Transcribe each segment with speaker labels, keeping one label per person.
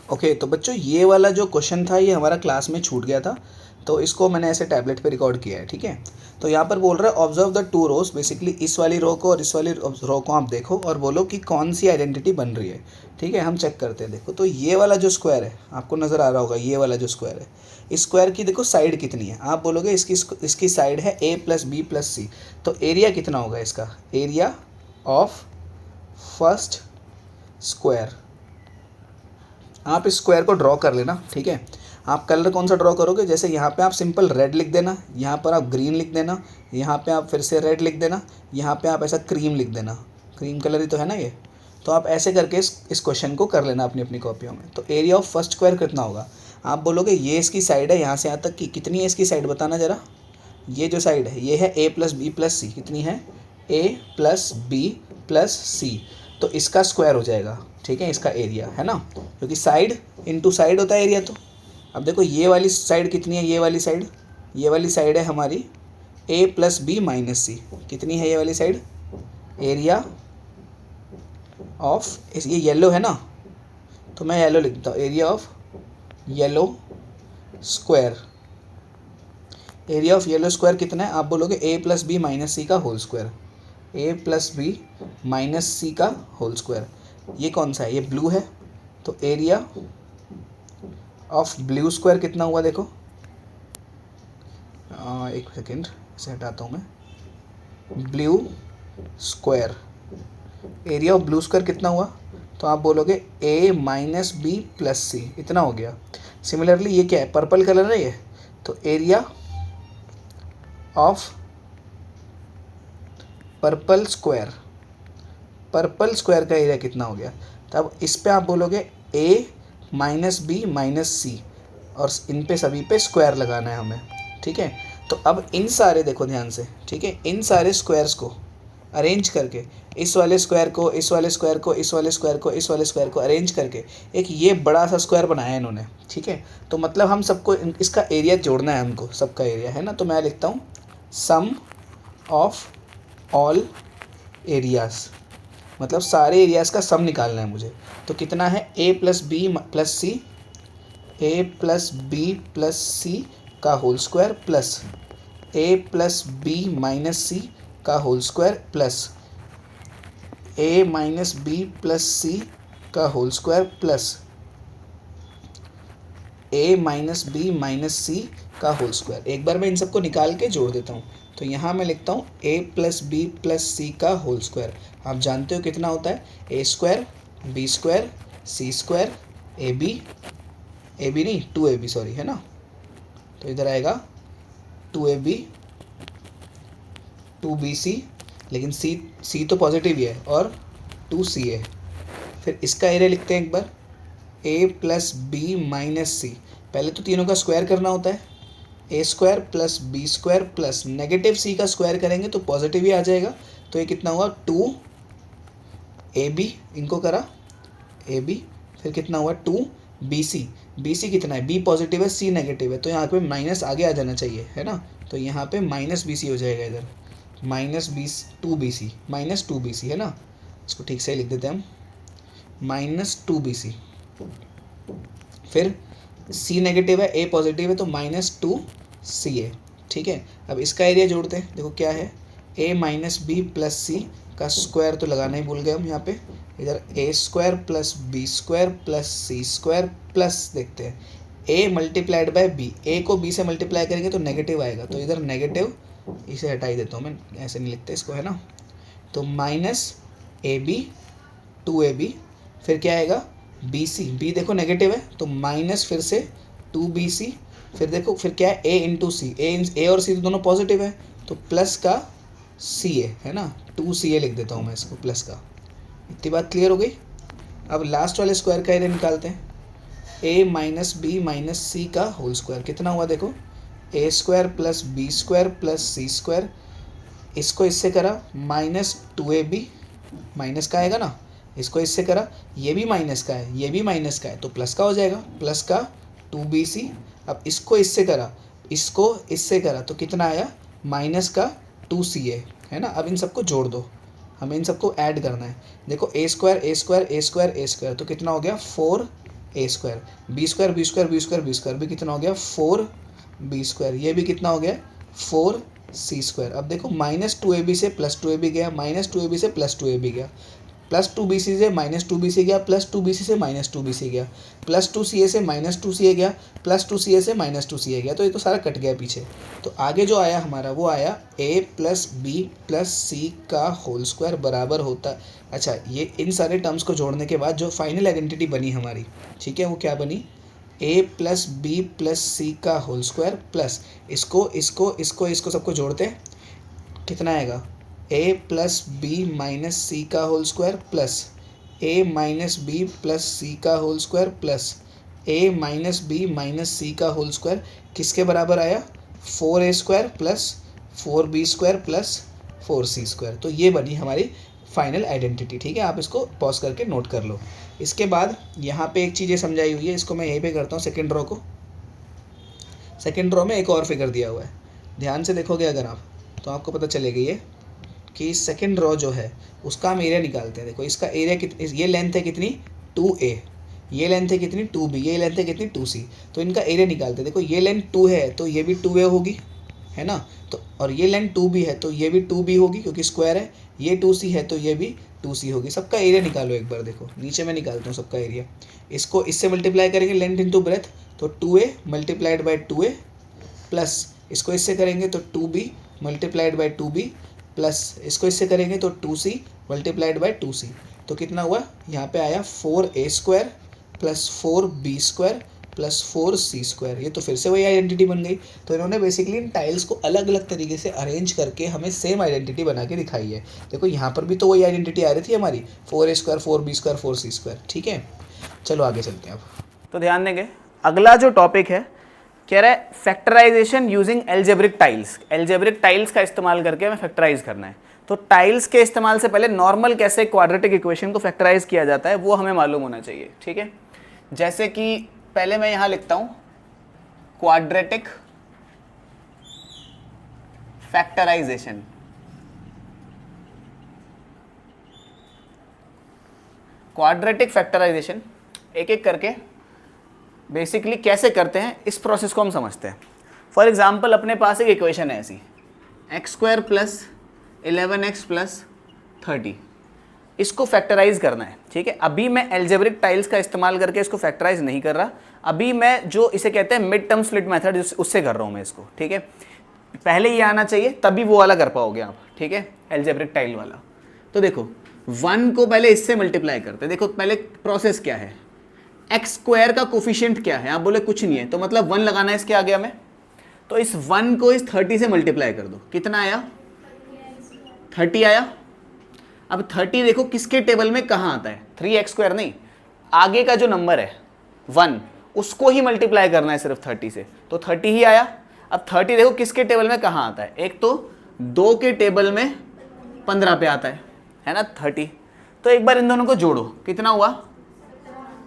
Speaker 1: Okay तो बच्चों ये वाला जो क्वेश्चन था ये हमारा क्लास में छूट गया था, तो इसको मैंने ऐसे टैबलेट पे रिकॉर्ड किया है, ठीक है। तो यहाँ पर बोल रहा है observe the two rows, basically इस वाली रो को और इस वाली रो को आप देखो और बोलो कि कौन सी आइडेंटिटी बन रही है, ठीक है। हम चेक करते हैं। देखो तो ये वाला जो स्क्वायर है आपको नज़र आ रहा होगा, ये वाला जो स्क्वायर है, इस स्क्वायर की देखो साइड कितनी है। आप बोलोगे इसकी साइड है a प्लस बी प्लस सी, तो एरिया कितना होगा इसका, एरिया ऑफ फर्स्ट स्क्वायर। आप इस स्क्वायर को ड्रॉ कर लेना, ठीक है। आप कलर कौन सा ड्रॉ करोगे, जैसे यहाँ पे आप सिंपल रेड लिख देना, यहाँ पर आप ग्रीन लिख देना, यहाँ पे आप फिर से रेड लिख देना, यहाँ पे आप ऐसा क्रीम लिख देना, क्रीम कलर ही तो है ना ये। तो आप ऐसे करके इस क्वेश्चन को कर लेना अपनी अपनी कॉपियों में। तो एरिया ऑफ फर्स्ट स्क्वायर कितना होगा, आप बोलोगे ये इसकी साइड है यहाँ से यहाँ तक की, कितनी है इसकी साइड बताना ज़रा। ये जो साइड है ये है a प्लस बी प्लस सी, कितनी है a प्लस बी प्लस सी, तो इसका स्क्वायर हो जाएगा, ठीक है, इसका एरिया है ना, क्योंकि साइड इनटू साइड होता है एरिया। तो अब देखो ये वाली साइड कितनी है, ये वाली साइड है हमारी a plus B minus C, कितनी है ये वाली साइड, एरिया ऑफ ये येलो है ना, तो मैं येलो लिखता हूँ, area of yellow square. Area of yellow square कितना है, आप बोलोगे a प्लस बी माइनस सी का whole square, a plus B minus सी का होल स्क्वायर। ये कौन सा है, ये ब्लू है, तो एरिया ऑफ ब्लू स्क्वायर कितना हुआ देखो। एक सेकेंड इसे हटाता हूँ मैं, blue square, area of blue square कितना हुआ, तो आप बोलोगे a माइनस बी प्लस सी, इतना हो गया। सिमिलरली ये क्या है, पर्पल कलर है ये, तो एरिया ऑफ पर्पल स्क्वायर का एरिया कितना हो गया। तो अब इस पे आप बोलोगे a माइनस बी माइनस सी, और इन पे सभी पे स्क्वायर लगाना है हमें, ठीक है। तो अब इन सारे देखो ध्यान से, ठीक है, इन सारे स्क्वायर्स को अरेंज करके, इस वाले स्क्वायर को, इस वाले स्क्वायर को, इस वाले स्क्वायर को, इस वाले स्क्वायर को अरेंज करके एक ये बड़ा सा स्क्वायर बनाया है इन्होंने, ठीक है। तो मतलब हम सबको इसका एरिया जोड़ना है हमको, सबका एरिया है ना। तो मैं लिखता हूँ सम ऑफ ऑल एरियाज़, मतलब सारे एरियाज़ का सम निकालना है मुझे। तो कितना है, a plus B plus C, A plus B plus C का whole square plus a plus B minus सी का whole square plus a minus B plus C का whole square plus a minus B minus सी का whole square. एक बार मैं इन सबको निकाल के जोड़ देता हूँ। तो यहाँ मैं लिखता हूँ a plus B plus C का होल स्क्वायर, आप जानते हो कितना होता है, a square B square c square a b नहीं 2ab सॉरी है ना, तो इधर आएगा 2ab 2bc, लेकिन c तो पॉजिटिव ही है, और 2ca। फिर इसका एरिया लिखते हैं एक बार, a plus B minus c, पहले तो तीनों का स्क्वायर करना होता है, a square plus b square plus negative c का स्क्वायर करेंगे तो पॉजिटिव ही आ जाएगा। तो ये कितना हुआ 2ab, इनको करा ab, फिर कितना हुआ 2bc कितना है, b पॉजिटिव है c नेगेटिव है, तो यहाँ पे माइनस आगे आ जाना चाहिए है ना, तो यहाँ पे माइनस bc हो जाएगा, इधर माइनस 2bc है ना, इसको ठीक से लिख देते हैं हम, माइनस 2bc। फिर c नेगेटिव है a पॉजिटिव है, तो माइनस 2ca, ठीक है। अब इसका एरिया जोड़ते हैं, देखो क्या है, a minus B plus C का स्क्वायर तो लगाना ही भूल गए हम यहाँ पे, इधर a square plus b square plus c square plus, देखते हैं a multiplied by b, a को b से मल्टीप्लाई करेंगे तो नेगेटिव आएगा, तो इधर नेगेटिव, इसे हटा ही देता हूँ मैं, ऐसे नहीं लिखते इसको है ना। तो माइनस ab 2ab, फिर क्या आएगा bc, b देखो नेगेटिव है तो माइनस फिर से 2bc, फिर देखो फिर क्या है a इंटू सी, a और c तो दोनों पॉजिटिव है, तो प्लस का ca है ना, 2ca लिख देता हूँ मैं इसको प्लस का। इतनी बात क्लियर हो गई। अब लास्ट वाले स्क्वायर का एरिया निकालते हैं, a माइनस बी माइनस सी का होल स्क्वायर कितना हुआ देखो, a square plus b square plus c square, इसको इससे करा माइनस 2ab, माइनस का आएगा ना, इसको इससे करा, ये भी माइनस का है, ये भी माइनस का है, तो प्लस का हो जाएगा, प्लस का 2bc। अब इसको इससे करा, इसको इससे करा, तो कितना आया, माइनस का 2ca है ना। अब इन सबको जोड़ दो, हमें इन सबको ऐड करना है, देखो a square a square a square a square, तो कितना हो गया 4 A square, B square B square B square B square भी कितना हो गया 4b², ये भी कितना हो गया 4c²। अब देखो -2ab से +2ab गया, -2ab से +2ab गया, +2bc से -2bc गया, +2bc से -2bc गया, +2ca से -2ca गया, +2ca से -2ca गया। तो ये तो सारा कट गया पीछे। तो आगे जो आया हमारा वो आया a + b + c का होल स्क्वायर बराबर होता। अच्छा, ये इन सारे टर्म्स को जोड़ने के बाद जो फाइनल आइडेंटिटी बनी हमारी, ठीक है, वो क्या बनी, a + b + c का होल स्क्वायर प्लस इसको इसको इसको इसको सबको जोड़ते हैं, कितना आएगा a + b - c का whole square plus a - b + c का whole square plus a - b - c का होल स्क्वायर किसके बराबर आया 4a² + 4b² + 4c²। तो ये बनी हमारी फाइनल आइडेंटिटी। ठीक है, आप इसको पॉज करके नोट कर लो। इसके बाद यहाँ पे एक चीज़ ये समझाई हुई है, इसको मैं यहीं पे करता हूँ सेकंड रो को। सेकंड रो में एक और फिगर दिया हुआ है, ध्यान से देखोगे अगर आप तो आपको पता चलेगा ये कि सेकंड रो जो है उसका हम एरिया निकालते हैं। देखो इसका एरिया कितनी, ये लेंथ है कितनी 2a, ये लेंथ है कितनी 2b, ये लेंथ है कितनी 2c। तो इनका एरिया निकालते हैं। देखो ये लेंथ 2 है तो ये भी 2a होगी, है ना, तो और ये लेंथ 2b है तो ये भी 2b होगी क्योंकि स्क्वायर है, ये 2c है तो ये भी 2c होगी। सबका एरिया निकालो एक बार, देखो नीचे मैं निकालता हूँ सबका एरिया। इसको इससे मल्टीप्लाई करेंगे लेंथ इंटू ब्रेथ, तो 2a × 2a प्लस इसको इससे करेंगे तो 2b × 2b प्लस इसको इससे करेंगे तो 2c × 2c। तो कितना हुआ, यहाँ पे आया 4a² + 4b² + 4c²। ये तो फिर से वही आइडेंटिटी बन गई। तो इन्होंने बेसिकली इन टाइल्स को अलग अलग तरीके से अरेंज करके हमें सेम आइडेंटिटी बना के दिखाई है। देखो यहाँ पर भी तो वही आइडेंटिटी आ रही थी हमारी 4a², 4b², 4c²। ठीक है, चलो आगे चलते हैं अब।
Speaker 2: तो ध्यान देंगे, अगला जो टॉपिक है कह रहा है factorisation using algebraic tiles. Algebraic tiles का इस्तेमाल करके हमें फैक्टराइज करना है। तो टाइल्स के इस्तेमाल से पहले नॉर्मल कैसे क्वाड्रेटिक इक्वेशन को फैक्टराइज किया जाता है वो हमें मालूम होना चाहिए। ठीक है, जैसे कि पहले मैं यहां लिखता हूं क्वाड्रेटिक फैक्टराइजेशन। क्वाड्रेटिक फैक्टराइजेशन एक एक करके बेसिकली कैसे करते हैं इस प्रोसेस को हम समझते हैं। फॉर एग्जाम्पल अपने पास एक इक्वेशन है ऐसी, x² + 11x + 30, इसको फैक्टराइज करना है। ठीक है, अभी मैं एल्जेब्रिक टाइल्स का इस्तेमाल करके इसको फैक्टराइज नहीं कर रहा, अभी मैं जो इसे कहते हैं मिड टर्म स्प्लिट मेथड उससे कर रहा हूँ मैं इसको। ठीक है, पहले ये आना चाहिए तभी वो वाला कर पाओगे आप। ठीक है, एल्जेब्रिक टाइल वाला। तो देखो 1 को पहले इससे मल्टीप्लाई करते हैं। देखो पहले प्रोसेस क्या है, x² का कोफिशिएंट क्या है, आप बोले कुछ नहीं है तो मतलब 1 लगाना है इसके आगे हमें। तो इस 1 को इस 30 से मल्टीप्लाई कर दो, कितना आया 30 आया। अब 30 देखो किसके टेबल में कहाँ आता है, 3x² नहीं, आगे का जो नंबर है 1 उसको ही मल्टीप्लाई करना है सिर्फ 30 से, तो 30 ही आया। अब 30 देखो किसके टेबल में कहाँ आता है, एक तो 2 के टेबल में 15 पे आता है ना 30। तो एक बार इन दोनों को जोड़ो, कितना हुआ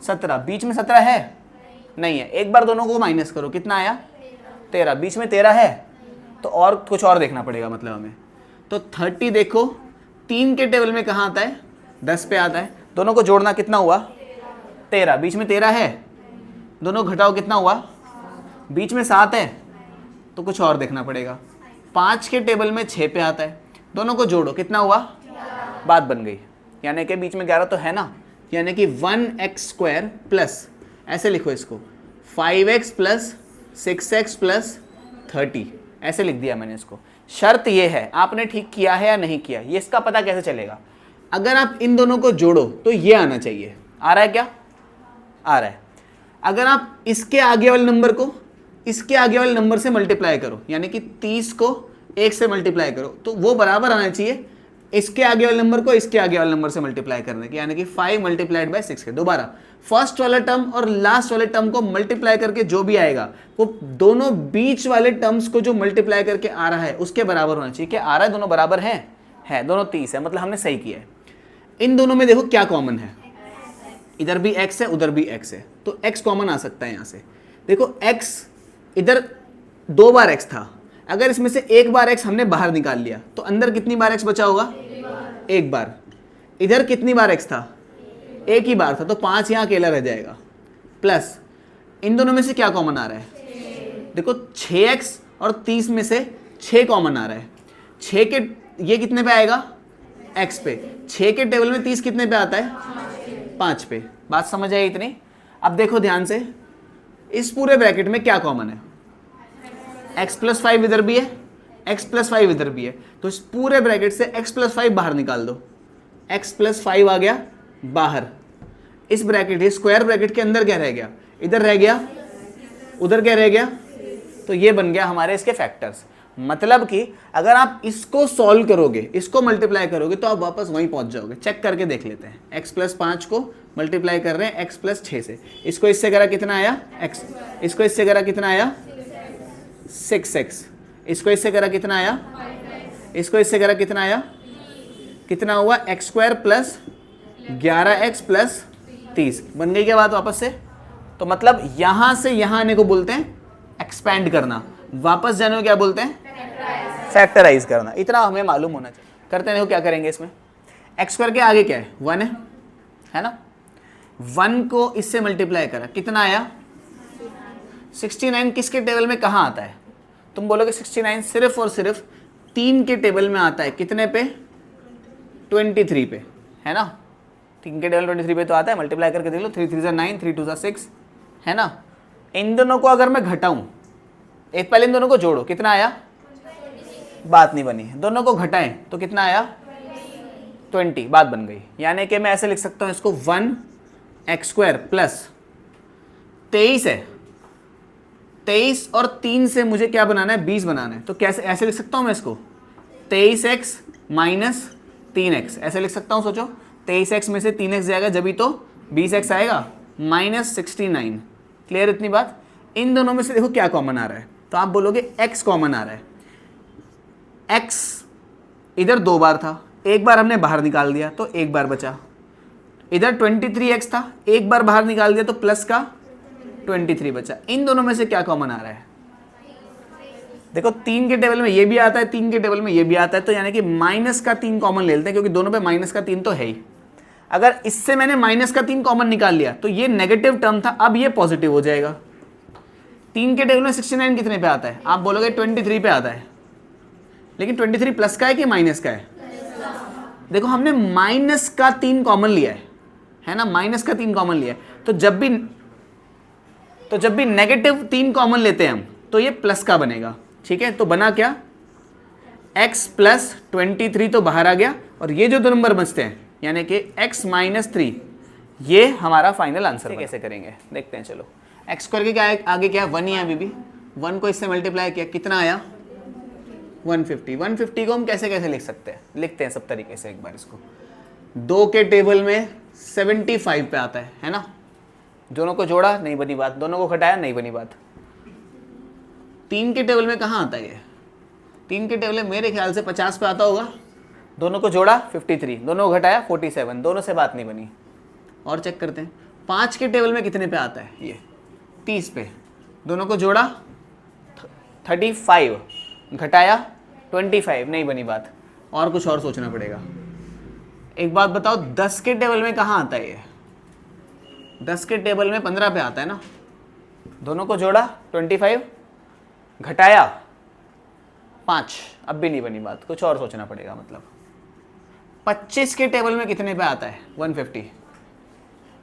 Speaker 2: 17, बीच में 17 है नहीं है, एक बार दोनों को माइनस करो, कितना आया 13, बीच में 13 है तो और कुछ और देखना पड़ेगा मतलब हमें। तो 30 देखो 3 के टेबल में कहाँ आता है 10 पे आता है, दोनों को जोड़ना कितना हुआ 13, बीच में 13 है, दोनों घटाओ कितना हुआ, बीच में 7 है तो कुछ और देखना पड़ेगा। 5 के टेबल में 6 पे आता है, दोनों को जोड़ो कितना हुआ, बात बन गई, यानी कि बीच में 11 तो है ना, यानी कि 1x² प्लस ऐसे लिखो इसको 5x + 6x + 30 ऐसे लिख दिया मैंने इसको। शर्त ये है आपने ठीक किया है या नहीं किया, ये इसका पता कैसे चलेगा, अगर आप इन दोनों को जोड़ो तो ये आना चाहिए, आ रहा है क्या, आ रहा है। अगर आप इसके आगे वाले नंबर को इसके आगे वाले नंबर से मल्टीप्लाई करो, यानी कि 30 को 1 से मल्टीप्लाई करो तो वो बराबर आना चाहिए इसके आगे वाले नंबर को इसके आगे वाले नंबर से मल्टीप्लाई करने के, यानी कि 5 × 6 के। दोबारा फर्स्ट वाला टर्म और लास्ट वाले टर्म को मल्टीप्लाई करके जो भी आएगा वो दोनों बीच वाले टर्म्स को जो मल्टीप्लाई करके आ रहा है उसके बराबर होना चाहिए। क्या आ रहा है, दोनों बराबर हैं, है दोनों 30 है, मतलब हमने सही किया है। इन दोनों में देखो क्या कॉमन है, इधर भी x है उधर भी x है, तो x कॉमन आ सकता है यहाँ से। देखो x इधर 2 बार x था, अगर इसमें से एक बार x हमने बाहर निकाल लिया तो अंदर कितनी बार x बचा होगा, एक बार। इधर कितनी बार x था, एक ही बार था, तो 5 यहाँ अकेला रह जाएगा। प्लस इन दोनों में से क्या कॉमन आ रहा है? देखो 6x और 30 में से 6 कॉमन आ रहा है। 6 के ये कितने पे आएगा? x पे। 6 के टेबल में 30 कितने पे आता है? 5 पे। बात समझ आई इतनी? अब देखो ध्यान से, इस पूरे ब्रैकेट में क्या कॉमन है? x प्लस 5 इधर भी है, x प्लस 5 इधर भी है, तो इस पूरे ब्रैकेट से x प्लस 5 बाहर निकाल दो। x प्लस 5 आ गया बाहर। इस ब्रैकेट, ये स्क्वायर ब्रैकेट के अंदर क्या रह गया? इधर रह गया, उधर क्या रह गया? तो ये बन गया हमारे इसके फैक्टर्स। मतलब कि अगर आप इसको सॉल्व करोगे, इसको मल्टीप्लाई करोगे, तो आप वापस वहीं पहुंच जाओगे। चेक करके देख लेते हैं। x प्लस 5 को मल्टीप्लाई कर रहे हैं x प्लस 6 से। इसको इससे करा कितना आया? x। इसको इससे करा कितना आया? 6x। इसको इससे करा कितना आया? इसको इससे करा कितना आया? कितना हुआ? x square plus 11x plus 30। बन गई क्या बात वापस से? तो मतलब यहां से यहां आने को बोलते हैं एक्सपैंड करना, वापस जाने को क्या बोलते हैं? फैक्टराइज करना। इतना हमें मालूम होना चाहिए। करते हैं, क्या करेंगे इसमें? x स्क्वायर के आगे क्या है? 1 है ना? 1 को इससे मल्टीप्लाई करा, कितना आया? 69। किसके टेबल में कहाँ आता है? तुम बोलोगे 69 सिर्फ और सिर्फ 3 के टेबल में आता है। कितने पे? 23 पे, है ना? 3 के टेबल 23 पे तो आता है। मल्टीप्लाई करके देख लो, 3 3 9, 3 2 6, है ना? इन दोनों को अगर मैं घटाऊं, एक पहले इन दोनों को जोड़ो, कितना आया? बात नहीं बनी। दोनों को घटाएं तो कितना आया? 20। बात बन गई। यानी कि मैं ऐसे लिख सकता हूं इसको, 1x स्क्वायर प्लस 23 है, 23 और 3 से मुझे क्या बनाना है? 20 बनाना है। तो कैसे ऐसे लिख सकता हूं मैं इसको? 23x माइनस 3x ऐसे लिख सकता हूं। सोचो, 23x में से 3x जाएगा जब ही तो 20x आएगा, माइनस 69। क्लियर इतनी बात? इन दोनों में से देखो क्या कॉमन आ रहा है, तो आप बोलोगे x कॉमन आ रहा है। x इधर 2 बार था, एक बार हमने बाहर निकाल दिया तो एक बार बचा। इधर 23x था, एक बार बाहर निकाल दिया तो प्लस का 23 बचा। इन दोनों में से क्या कॉमन आ रहा है? देखो 3 के टेबल में ये भी आता है, 3 के टेबल में ये भी आता है, तो यानी कि माइनस का 3 कॉमन ले लेते हैं, क्योंकि दोनों पे माइनस का 3 तो है ही। अगर इससे मैंने माइनस का 3 कॉमन निकाल लिया तो ये नेगेटिव टर्म था, अब ये पॉजिटिव हो जाएगा। 3 के टेबल में 69 कितने पे आता है? आप बोलोगे 23 पे आता है, लेकिन 23 प्लस का है कि माइनस का है? देखो हमने माइनस का 3 कॉमन लिया है ना? माइनस का 3 कॉमन लिया है, तो जब भी नेगेटिव 3 कॉमन लेते हैं हम, तो ये प्लस का बनेगा। ठीक है, तो बना क्या? x प्लस 23 तो बाहर आ गया, और ये जो 2 नंबर बचते हैं यानी कि x माइनस 3, ये हमारा फाइनल आंसर। कैसे करेंगे देखते हैं। चलो, x स्क्वायर के क्या आगे क्या है? 1 ही है अभी भी। 1 को इससे मल्टीप्लाई किया, कितना आया? 150। 150 को हम कैसे कैसे लिख सकते हैं? लिखते हैं सब तरीके से एक बार इसको। 2 के टेबल में 75 पे आता है ना? दोनों को जोड़ा, नहीं बनी बात। दोनों को घटाया, नहीं बनी बात। 3 के टेबल में कहाँ आता है ये? 3 के टेबल में मेरे ख्याल से 50 पे आता होगा। दोनों को जोड़ा 53, दोनों को घटाया 47, दोनों से बात नहीं बनी। और चेक करते हैं, 5 के टेबल में कितने पे आता है? ये 30 पे। दोनों को जोड़ा 35, घटाया 25, नहीं बनी बात। और कुछ और सोचना पड़ेगा। एक बात बताओ, 10 के टेबल में कहाँ आता है ये? 10 के टेबल में 15 पे आता है ना? दोनों को जोड़ा 25, घटाया 5, अब भी नहीं बनी बात। कुछ और सोचना पड़ेगा। मतलब 25 के टेबल में कितने पे आता है? 150।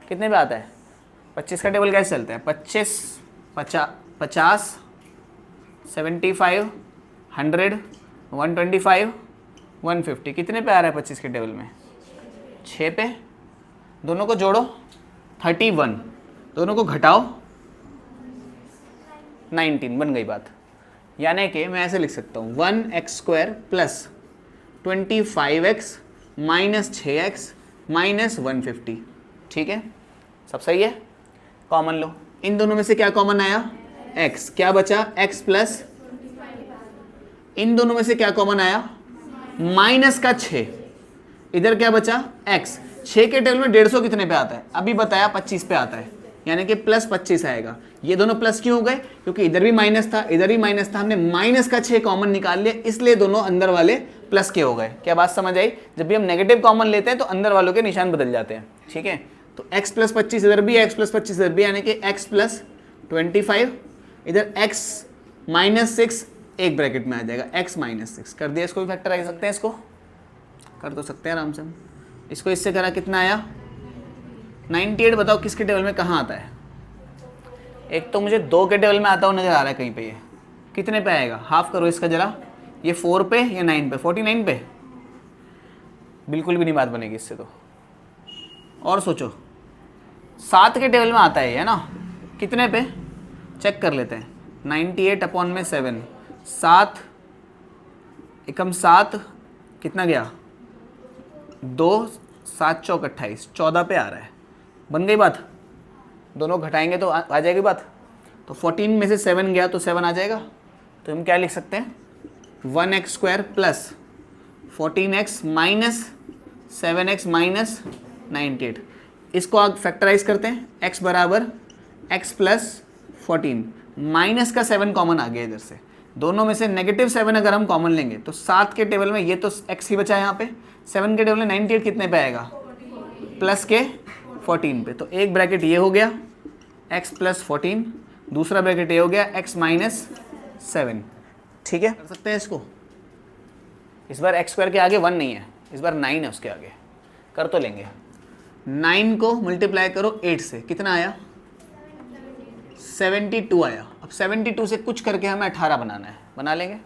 Speaker 2: कितने पे आता है? 25 का टेबल कैसे चलता है? 25, 50, 75, 100, 125, 150। कितने पे आ रहा है 25 के टेबल में? 6 पे। दोनों को जोड़ो 31, दोनों को घटाओ 19, बन गई बात। यानी कि मैं ऐसे लिख सकता हूँ, 1x square plus 25x minus 6x minus 150। ठीक है, सब सही है। कॉमन लो, इन दोनों में से क्या कॉमन आया? x। क्या बचा? x प्लस, इन दोनों में से क्या कॉमन आया? माइनस का 6। इधर क्या बचा? x। 6 के टेबल में 150 कितने पे आता है? अभी बताया 25 पे आता है, यानी कि प्लस 25 आएगा। ये दोनों प्लस क्यों हो गए? क्योंकि इधर भी माइनस था, इधर भी माइनस था। हमने माइनस का 6 कॉमन निकाल लिया, इसलिए दोनों अंदर वाले प्लस के हो गए। क्या बात समझ आई? जब भी हम नेगेटिव कॉमन लेते हैं तो अंदर वालों के निशान बदल जाते हैं। ठीक है, तो x प्लस 25 इधर भी है, x प्लस 25 इधर भी, यानी कि x प्लस 25, इधर x माइनस 6 एक ब्रैकेट में आ जाएगा, x माइनस 6 कर दिया। इसको भी फैक्टराइज सकते हैं, इसको कर तो सकते हैं आराम से हम। इसको इससे करा कितना आया 98। बताओ किसके टेबल में कहाँ आता है? एक तो मुझे 2 के टेबल में आता हुआ नजर आ रहा है कहीं पे, ये कितने पे आएगा? हाफ करो इसका जरा, ये 4 पे या 9 पे? 49 पे। बिल्कुल भी नहीं बात बनेगी इससे तो। और सोचो 7 के टेबल में आता है ना, कितने पे? चेक कर लेते हैं। 98 अपॉन में 7, 7 एकम 7 कितना गया? 2 7 चौक 28, 14 पे आ रहा है। बन गई बात? दोनों घटाएंगे तो आ जाएगी बात। तो 14 में से 7 गया तो 7 आ जाएगा। तो हम क्या लिख सकते हैं? 1x² plus 14x minus 7x minus 98। इसको आप फैक्टराइज करते हैं। x बराबर x प्लस 14, माइनस का 7 कॉमन आ गया इधर से। दोनों में से नेगेटिव 7 अगर हम कॉमन लेंगे तो 7 के टेबल में ये तो x ही बचा है यहाँ पे, 7 के टेबल में 98 कितने पे आएगा? प्लस के 14 पे। तो एक ब्रैकेट ये हो गया x प्लस 14, दूसरा ब्रैकेट ये हो गया x माइनस 7। ठीक है, कर सकते हैं इसको। इस बार x² के आगे 1 नहीं है, इस बार 9 है उसके आगे, कर तो लेंगे। 9 को मल्टीप्लाई करो 8 से, कितना आया? 72 आया। अब 72 से कुछ करके हमें 18 बनाना है, बना लेंगे।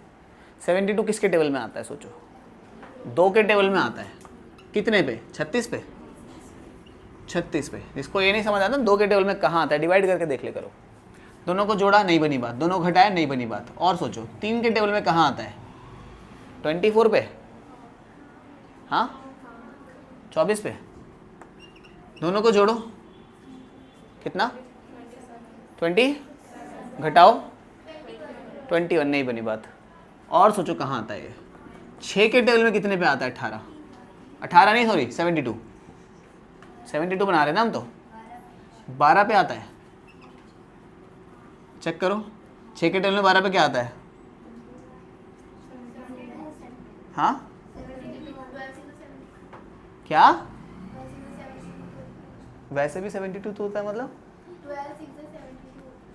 Speaker 2: 72 किसके टेबल में आता है सोचो? 2 के टेबल में आता है, कितने पे? 36 पे। 36 पे। जिसको ये नहीं समझ आता 2 के टेबल में कहाँ आता है, डिवाइड करके देख ले करो। दोनों को जोड़ा, नहीं बनी बात। दोनों घटाया, नहीं बनी बात। और सोचो 3 के टेबल में कहाँ आता है? 24 पे, हाँ 24 पे। दोनों को जोड़ो, कितना? 20 घटाओ 21, नहीं बनी बात। और सोचो कहाँ आता है ये? 6 के टेबल में कितने पे आता है? 18, 18 नहीं सॉरी 72, 72 बना रहे ना हम तो। 12 पे आता है, चेक करो। 6 के टेबल में 12 पे क्या आता है? हाँ क्या? वैसे भी 72 तो होता है, मतलब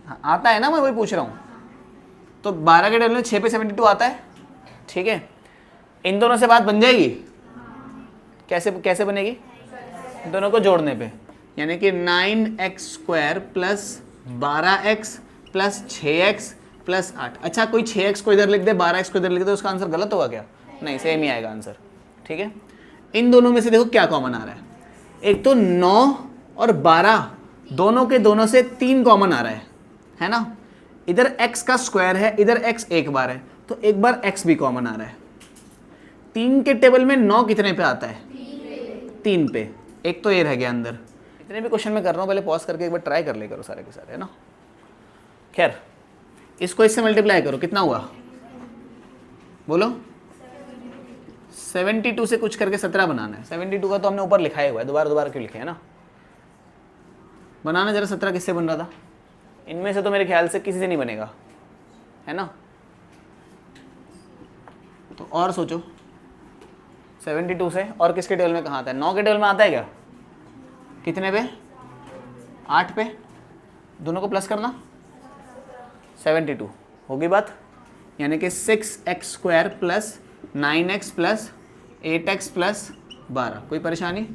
Speaker 2: हाँ आता है ना, मैं वही पूछ रहा हूँ। तो 12 के टेबल में 6 पे 72 आता है। ठीक है, इन दोनों से बात बन जाएगी। कैसे कैसे बनेगी? दोनों को जोड़ने पे, यानी कि 9x² plus 12x plus 6x plus 8। अच्छा, कोई 6x को इधर लिख दे, 12x को इधर लिख दे, उसका आंसर गलत होगा क्या? नहीं, सेम ही आएगा आंसर। ठीक है, इन दोनों में से देखो क्या कॉमन आ रहा है। एक तो 9 और 12 दोनों के दोनों से 3 कॉमन आ रहा है ना। इधर x का स्क्वायर है, इधर x एक बार है, तो एक बार x भी कॉमन आ रहा है। 3 के टेबल में 9 कितने पे आता है? 3 पे। एक तो ये रह गया अंदर। इतने भी क्वेश्चन मैं कर रहा हूँ, पहले पॉज करके एक बार ट्राई कर ले करो सारे के सारे, है ना। खैर, इसको इससे मल्टीप्लाई करो, कितना हुआ बोलो? 72 से कुछ करके 17 बनाना है। 72 का तो हमने ऊपर लिखा हुआ है, दोबारा क्यों लिखे, है ना। बनाना जरा। 17 किससे बन रहा था? इनमें से तो मेरे ख्याल से किसी से नहीं बनेगा, है ना। तो और सोचो 72 से और किसके टेबल में कहाँ आता है? 9 के टेबल में आता है क्या? कितने पे? 8 पे। दोनों को प्लस करना, 72 होगी बात। यानी कि 6x² plus 9x plus 8x plus 12। कोई परेशानी?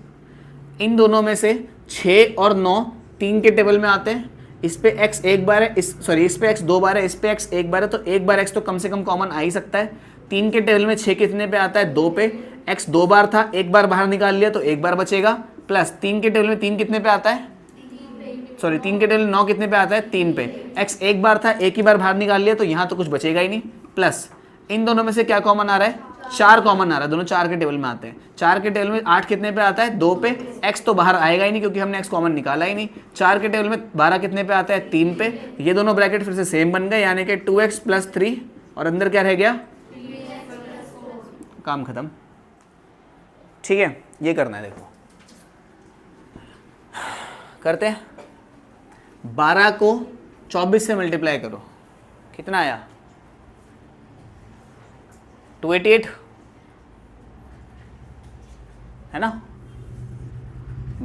Speaker 2: इन दोनों में से 6 और 9 3 के टेबल में आते हैं। इस पे x एक बार है, इस पे x 2 बार है, इस पे x एक बार है, तो एक बार x तो कम से कम कॉमन आ ही सकता है। 3 के टेबल में 6 कितने पे आता है? 2 पे। x 2 बार था, एक बार बाहर निकाल लिया तो एक बार बचेगा, प्लस 3 के टेबल में 3 कितने पे आता है? सॉरी 3 के टेबल में 9 कितने पे आता है? 3 पे। x एक बार था, एक ही बार बाहर निकाल लिया तो यहाँ तो कुछ बचेगा ही नहीं, प्लस इन दोनों में से क्या कॉमन आ रहा है? 4 कॉमन आ रहा है। दोनों 4 के टेबल में आते हैं। 4 के टेबल में 8 कितने पे आता है? 2 पे। x तो बाहर आएगा ही नहीं क्योंकि हमने x कॉमन निकाला ही नहीं। 4 के टेबल में 12 कितने पे आता है? 3 पे। ये दोनों ब्रैकेट फिर से सेम बन गए, यानी कि 2x प्लस 3 और अंदर क्या रह गया? काम खत्म। ठीक है, ये करना है। देखो करते हैं। 12 को 24 से मल्टीप्लाई करो, कितना आया? 288, है ना।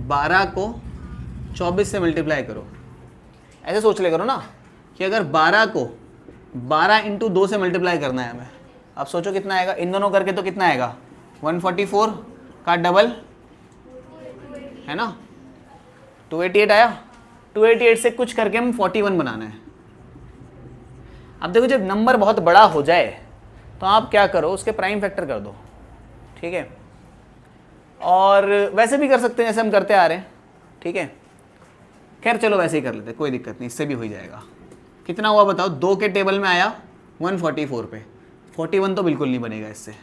Speaker 2: 12 को 24 से मल्टीप्लाई करो। ऐसे सोच ले करो ना कि अगर 12 को 12 इंटू 2 से मल्टीप्लाई करना है हमें, अब सोचो कितना आएगा, इन दोनों करके तो कितना आएगा 144 का डबल है ना 288 आया। 288 से कुछ करके हम 41 बनाना है। अब देखो जब नंबर बहुत बड़ा हो जाए तो आप क्या करो, उसके प्राइम फैक्टर कर दो, ठीक है। और वैसे भी कर सकते हैं जैसे हम करते आ रहे हैं, ठीक है। खैर चलो वैसे ही कर लेते, कोई दिक्कत नहीं, इससे भी हो ही जाएगा। कितना हुआ बताओ, 2 के टेबल में आया 144 पे, 41 तो बिल्कुल नहीं बनेगा इससे।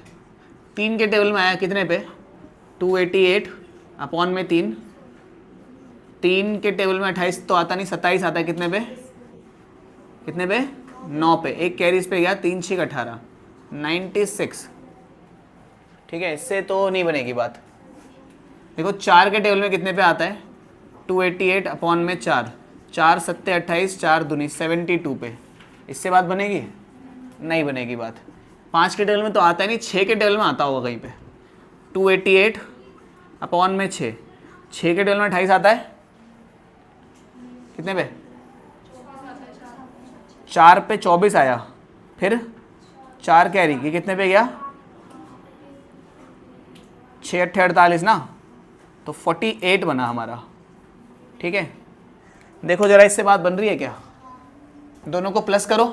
Speaker 2: 3 के टेबल में आया कितने पे 288 अपॉन में 3 के टेबल में 28 तो आता नहीं, 27 आता है कितने पे 9 पे, एक कैरीज पे गया, 3 6 18 96, ठीक है। इससे तो नहीं बनेगी बात। देखो 4 के टेबल में कितने पे आता है 288 अपॉन में 4 7 28 4 दूनी 72 पे, इससे बात बनेगी नहीं बनेगी बात। 5 के टेबल में तो आता है नहीं, 6 के टेबल में आता होगा कहीं पे 288 अपॉन में 6 के टेबल में 28 आता है कितने पे 4 पे 24 आया, फिर 4 कैरी की कितने पे गया 6 8 48 ना, तो 48 बना हमारा, ठीक है। देखो जरा इससे बात बन रही है क्या, दोनों को प्लस करो,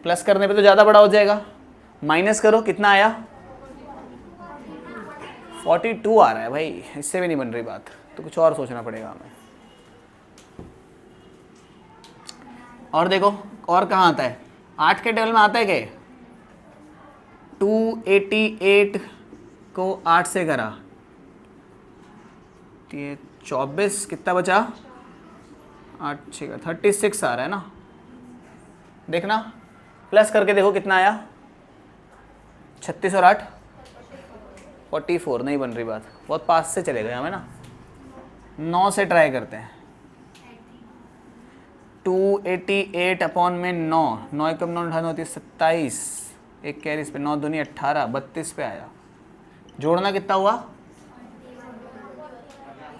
Speaker 2: प्लस करने पे तो ज़्यादा बड़ा हो जाएगा, माइनस करो कितना आया 42 आ रहा है भाई, इससे भी नहीं बन रही बात, तो कुछ और सोचना पड़ेगा हमें। और देखो और कहाँ आता है, 8 के टेबल में आता है क्या 288 को 8 से करा, तो ये 24 कितना बचा 8 6 का 36 आ रहा है ना, देखना प्लस करके देखो कितना आया 36 और 8 44, नहीं बन रही बात, बहुत पास से चले गए हमें ना। 9 से ट्राई करते हैं, 288 अपॉन में 9 एकम 9 18 होती है 27, एक कैरी इस पे 9 दूनी 18 32 पे आया, जोड़ना कितना हुआ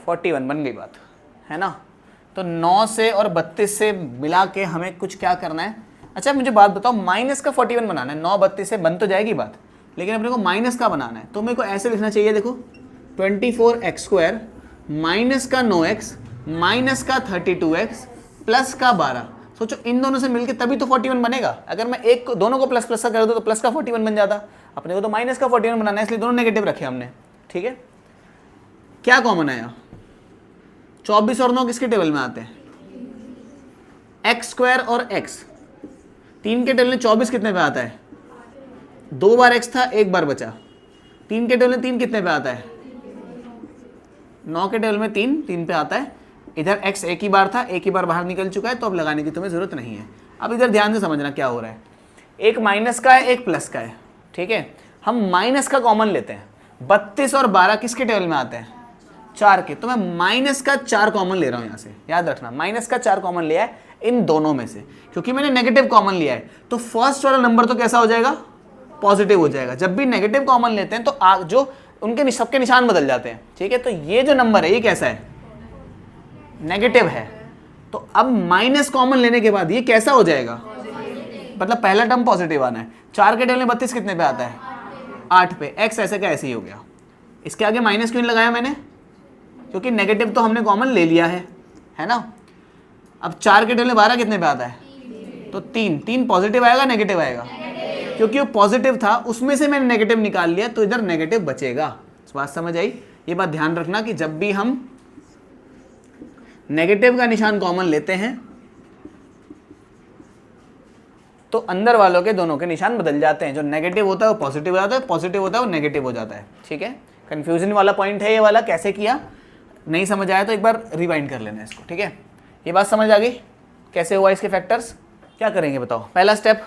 Speaker 2: 41, बन गई बात है ना। तो 9 से और 32 से मिला के हमें कुछ क्या करना है। अच्छा मुझे बात बताओ, माइनस का 41 बनाना है, 9 32 से बन तो जाएगी बात, लेकिन अपने को माइनस का बनाना है, तो मेरे को ऐसे लिखना चाहिए, देखो 24x² माइनस का 9x माइनस का 32x प्लस का 12। सोचो इन दोनों से मिलके तभी तो 41 बनेगा, अगर मैं एक को दोनों को प्लस प्लस का कर दूं तो प्लस का 41 बन जाता, अपने को तो माइनस का 41 बनाना है, इसलिए दोनों नेगेटिव रखे हमने, ठीक है। क्या कॉमन आया 24 और 9 किसके टेबल में आते हैं x² और x, 3 के टेबल में 24 कितने पे आता है 2 बार x था 1 बार बचा, 3 के टेबल में 3 कितने पे आता है 9 के टेबल में 3 पे आता है, इधर x एक ही बार था, एक ही बार बाहर निकल चुका है, तो अब लगाने की तुम्हें जरूरत नहीं है। अब इधर ध्यान से समझना क्या हो रहा है, एक माइनस का है एक प्लस का है, ठीक है। हम माइनस का कॉमन लेते हैं, 32 और 12 किसके टेबल में आते हैं 4 के, तो मैं माइनस का 4 कॉमन ले रहा हूं, यहां से याद रखना माइनस का 4 कॉमन लिया है इन दोनों में से, क्योंकि मैंने नेगेटिव कॉमन लिया है, तो फर्स्ट वाला नंबर तो कैसा हो जाएगा पॉजिटिव हो जाएगा। जब भी नेगेटिव कॉमन लेते हैं तो जो उनके सबके निशान बदल जाते हैं, ठीक है। तो ये जो नंबर है ये कैसा है नेगेटिव है, तो अब माइनस कॉमन लेने के बाद ये कैसा हो जाएगा, मतलब पहला टर्म पॉजिटिव आना है। 4 के टेबल में 32 कितने पे आता है 8 पे, x ऐसे का ऐसे ही हो गया। इसके आगे माइनस क्यों लगाया मैंने, क्योंकि नेगेटिव तो हमने कॉमन ले लिया है ना। अब 4 के टेबल में 12 कितने पे आता है, तो 3 पॉजिटिव आएगा नेगेटिव आएगा, क्योंकि वो पॉजिटिव था उसमें से मैंने नेगेटिव निकाल लिया, तो इधर नेगेटिव बचेगा। बात समझ आई, ये बात ध्यान रखना कि जब भी हम नेगेटिव का निशान कॉमन लेते हैं तो अंदर वालों के दोनों के निशान बदल जाते हैं, जो नेगेटिव होता है वो पॉजिटिव हो जाता है, पॉजिटिव होता है वो नेगेटिव हो जाता है, ठीक है। कंफ्यूजन वाला पॉइंट है ये वाला, कैसे किया नहीं समझ आया तो एक बार रिवाइंड कर लेना इसको, ठीक है। ये बात समझ आ गई कैसे हुआ इसके फैक्टर्स। क्या करेंगे बताओ, पहला स्टेप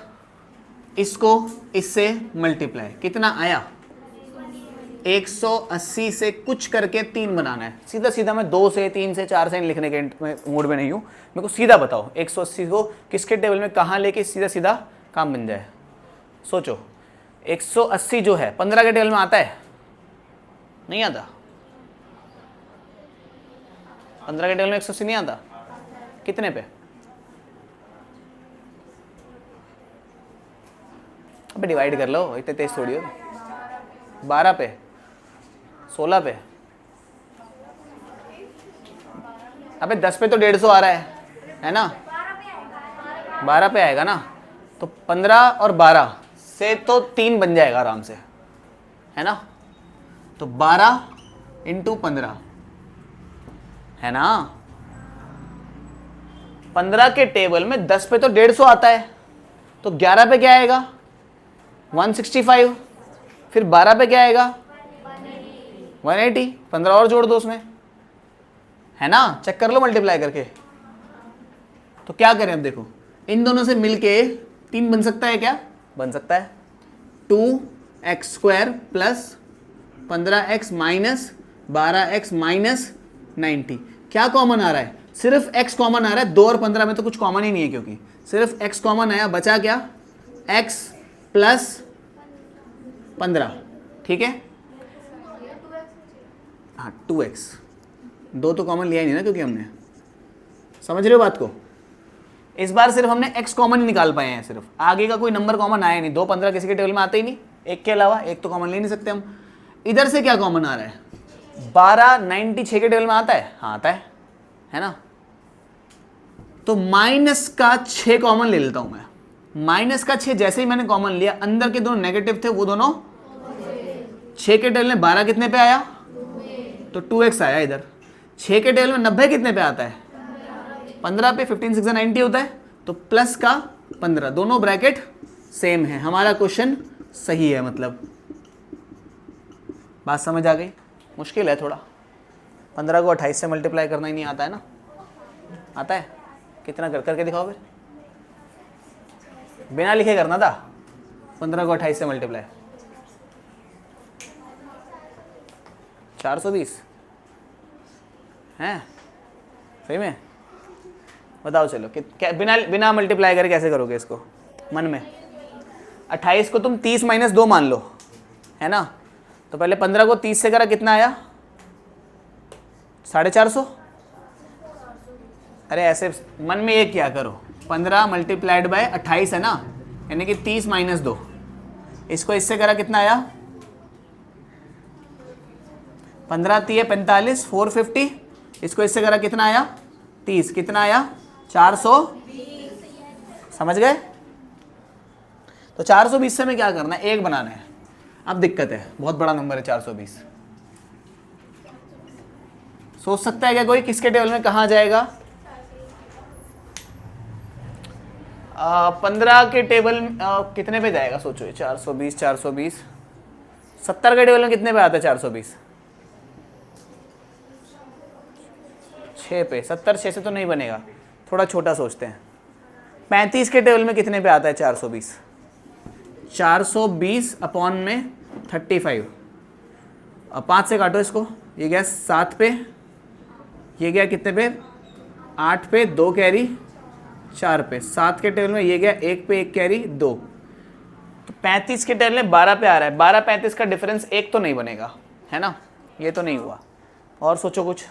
Speaker 2: इसको इससे मल्टीप्लाई, कितना आया 180 से कुछ करके 3 बनाना है। सीधा सीधा मैं 2 से 3 से 4 से लिखने के मूड में नहीं हूँ, मेरे को सीधा बताओ 180 को किसके टेबल में कहाँ लेके सीधा सीधा काम बन जाए। सोचो 180 जो है 15 के टेबल में आता है नहीं आता, 15 के टेबल में 180 नहीं आता, कितने पे? अबे डिवाइड कर लो, इतने तेज थोड़ी हो। 12 पे, 16 पे, अबे 10 पे तो 150 आ रहा है ना? 12 पे आएगा ना, तो 15 और 12 से तो 3 बन जाएगा आराम से, है ना? तो 12 इंटू 15 है ना? 15 के टेबल में 10 पे तो 150 आता है, तो 11 पे क्या आएगा? 165। फिर 12 पे क्या आएगा? 180। 15 और जोड़ दो उसमें, है ना? चेक कर लो मल्टीप्लाई करके। तो क्या करें अब देखो, इन दोनों से मिलके 3 बन सकता है क्या? बन सकता है। 2x² plus 15x minus 12x minus 90। क्या कॉमन आ रहा है? सिर्फ x कॉमन आ रहा है। 2 और 15 में तो कुछ कॉमन ही नहीं है, क्योंकि सिर्फ x कॉमन आया, बचा क्या? x प्लस 15, ठीक है? हाँ 2x, 2 तो कॉमन लिया ही नहीं ना, क्योंकि हमने, समझ रहे हो बात को? इस बार सिर्फ हमने x कॉमन ही निकाल पाए हैं, सिर्फ आगे का कोई नंबर कॉमन आया नहीं। 2 15 किसी के टेबल में आते ही नहीं, एक के अलावा, एक तो कॉमन ले नहीं सकते हम। इधर से क्या कॉमन आ रहा है? 12 96 के टेबल में आता है, हाँ आता है ना? तो माइनस का 6 कॉमन ले लेता हूं मैं। माइनस का 6 जैसे ही मैंने कॉमन लिया, अंदर के दोनों नेगेटिव थे, वो दोनों 6 के टेबल में 12 कितने पे आया? तो 2x आया इधर। 6 के टेबल में 90 कितने पे आता है? 15 पे। 15 6 90 होता है, तो प्लस का 15, दोनों ब्रैकेट सेम है। हमारा क्वेश्चन सही है, मतलब बात समझ आ गई? मुश्किल है थोड़ा, 15 को 28 से मल्टीप्लाई करना ही नहीं आता है ना? आता है? कितना करके दिखाओ फिर, बिना लिखे करना था। 15 को 28 से मल्टीप्लाई 420 हैं, सही में? बताओ चलो कि बिना मल्टीप्लाई करके कैसे करोगे इसको मन में? 28 को तुम 30 माइनस 2 मान लो, है ना? तो पहले 15 को 30 से करा, कितना आया? 450। अरे ऐसे मन में ये क्या करो, 15 मल्टीप्लाइड बाय 28 है ना, यानी कि 30 माइनस 2। इसको इससे करा, कितना आया? 15 3 45, 450। इसको इससे करा, कितना आया? 30, कितना आया? 400। समझ गए? तो 420 से हमें क्या करना है? 1 बनाना है। अब दिक्कत है, बहुत बड़ा नंबर है 420। सोच सकता है क्या कोई किसके टेबल में कहाँ जाएगा? 15 के टेबल कितने पे जाएगा सोचो? 420 420, 70 के टेबल में कितने पे आता है 420? 6 पे। 70 6 से तो नहीं बनेगा, थोड़ा छोटा सोचते हैं। 35 के टेबल में कितने पे आता है 420? 420 अपॉन में 35। अब 5 से काटो इसको, ये गया 7 पे, ये गया कितने पे? 8 पे, 2 कैरी 4 पे। 7 के टेबल में ये गया 1 पे, 1 कैरी 2। तो 35 के टेबल में 12 पे आ रहा है। 12 35 का डिफरेंस 1 तो नहीं बनेगा, है ना? ये तो नहीं हुआ। और सोचो कुछ।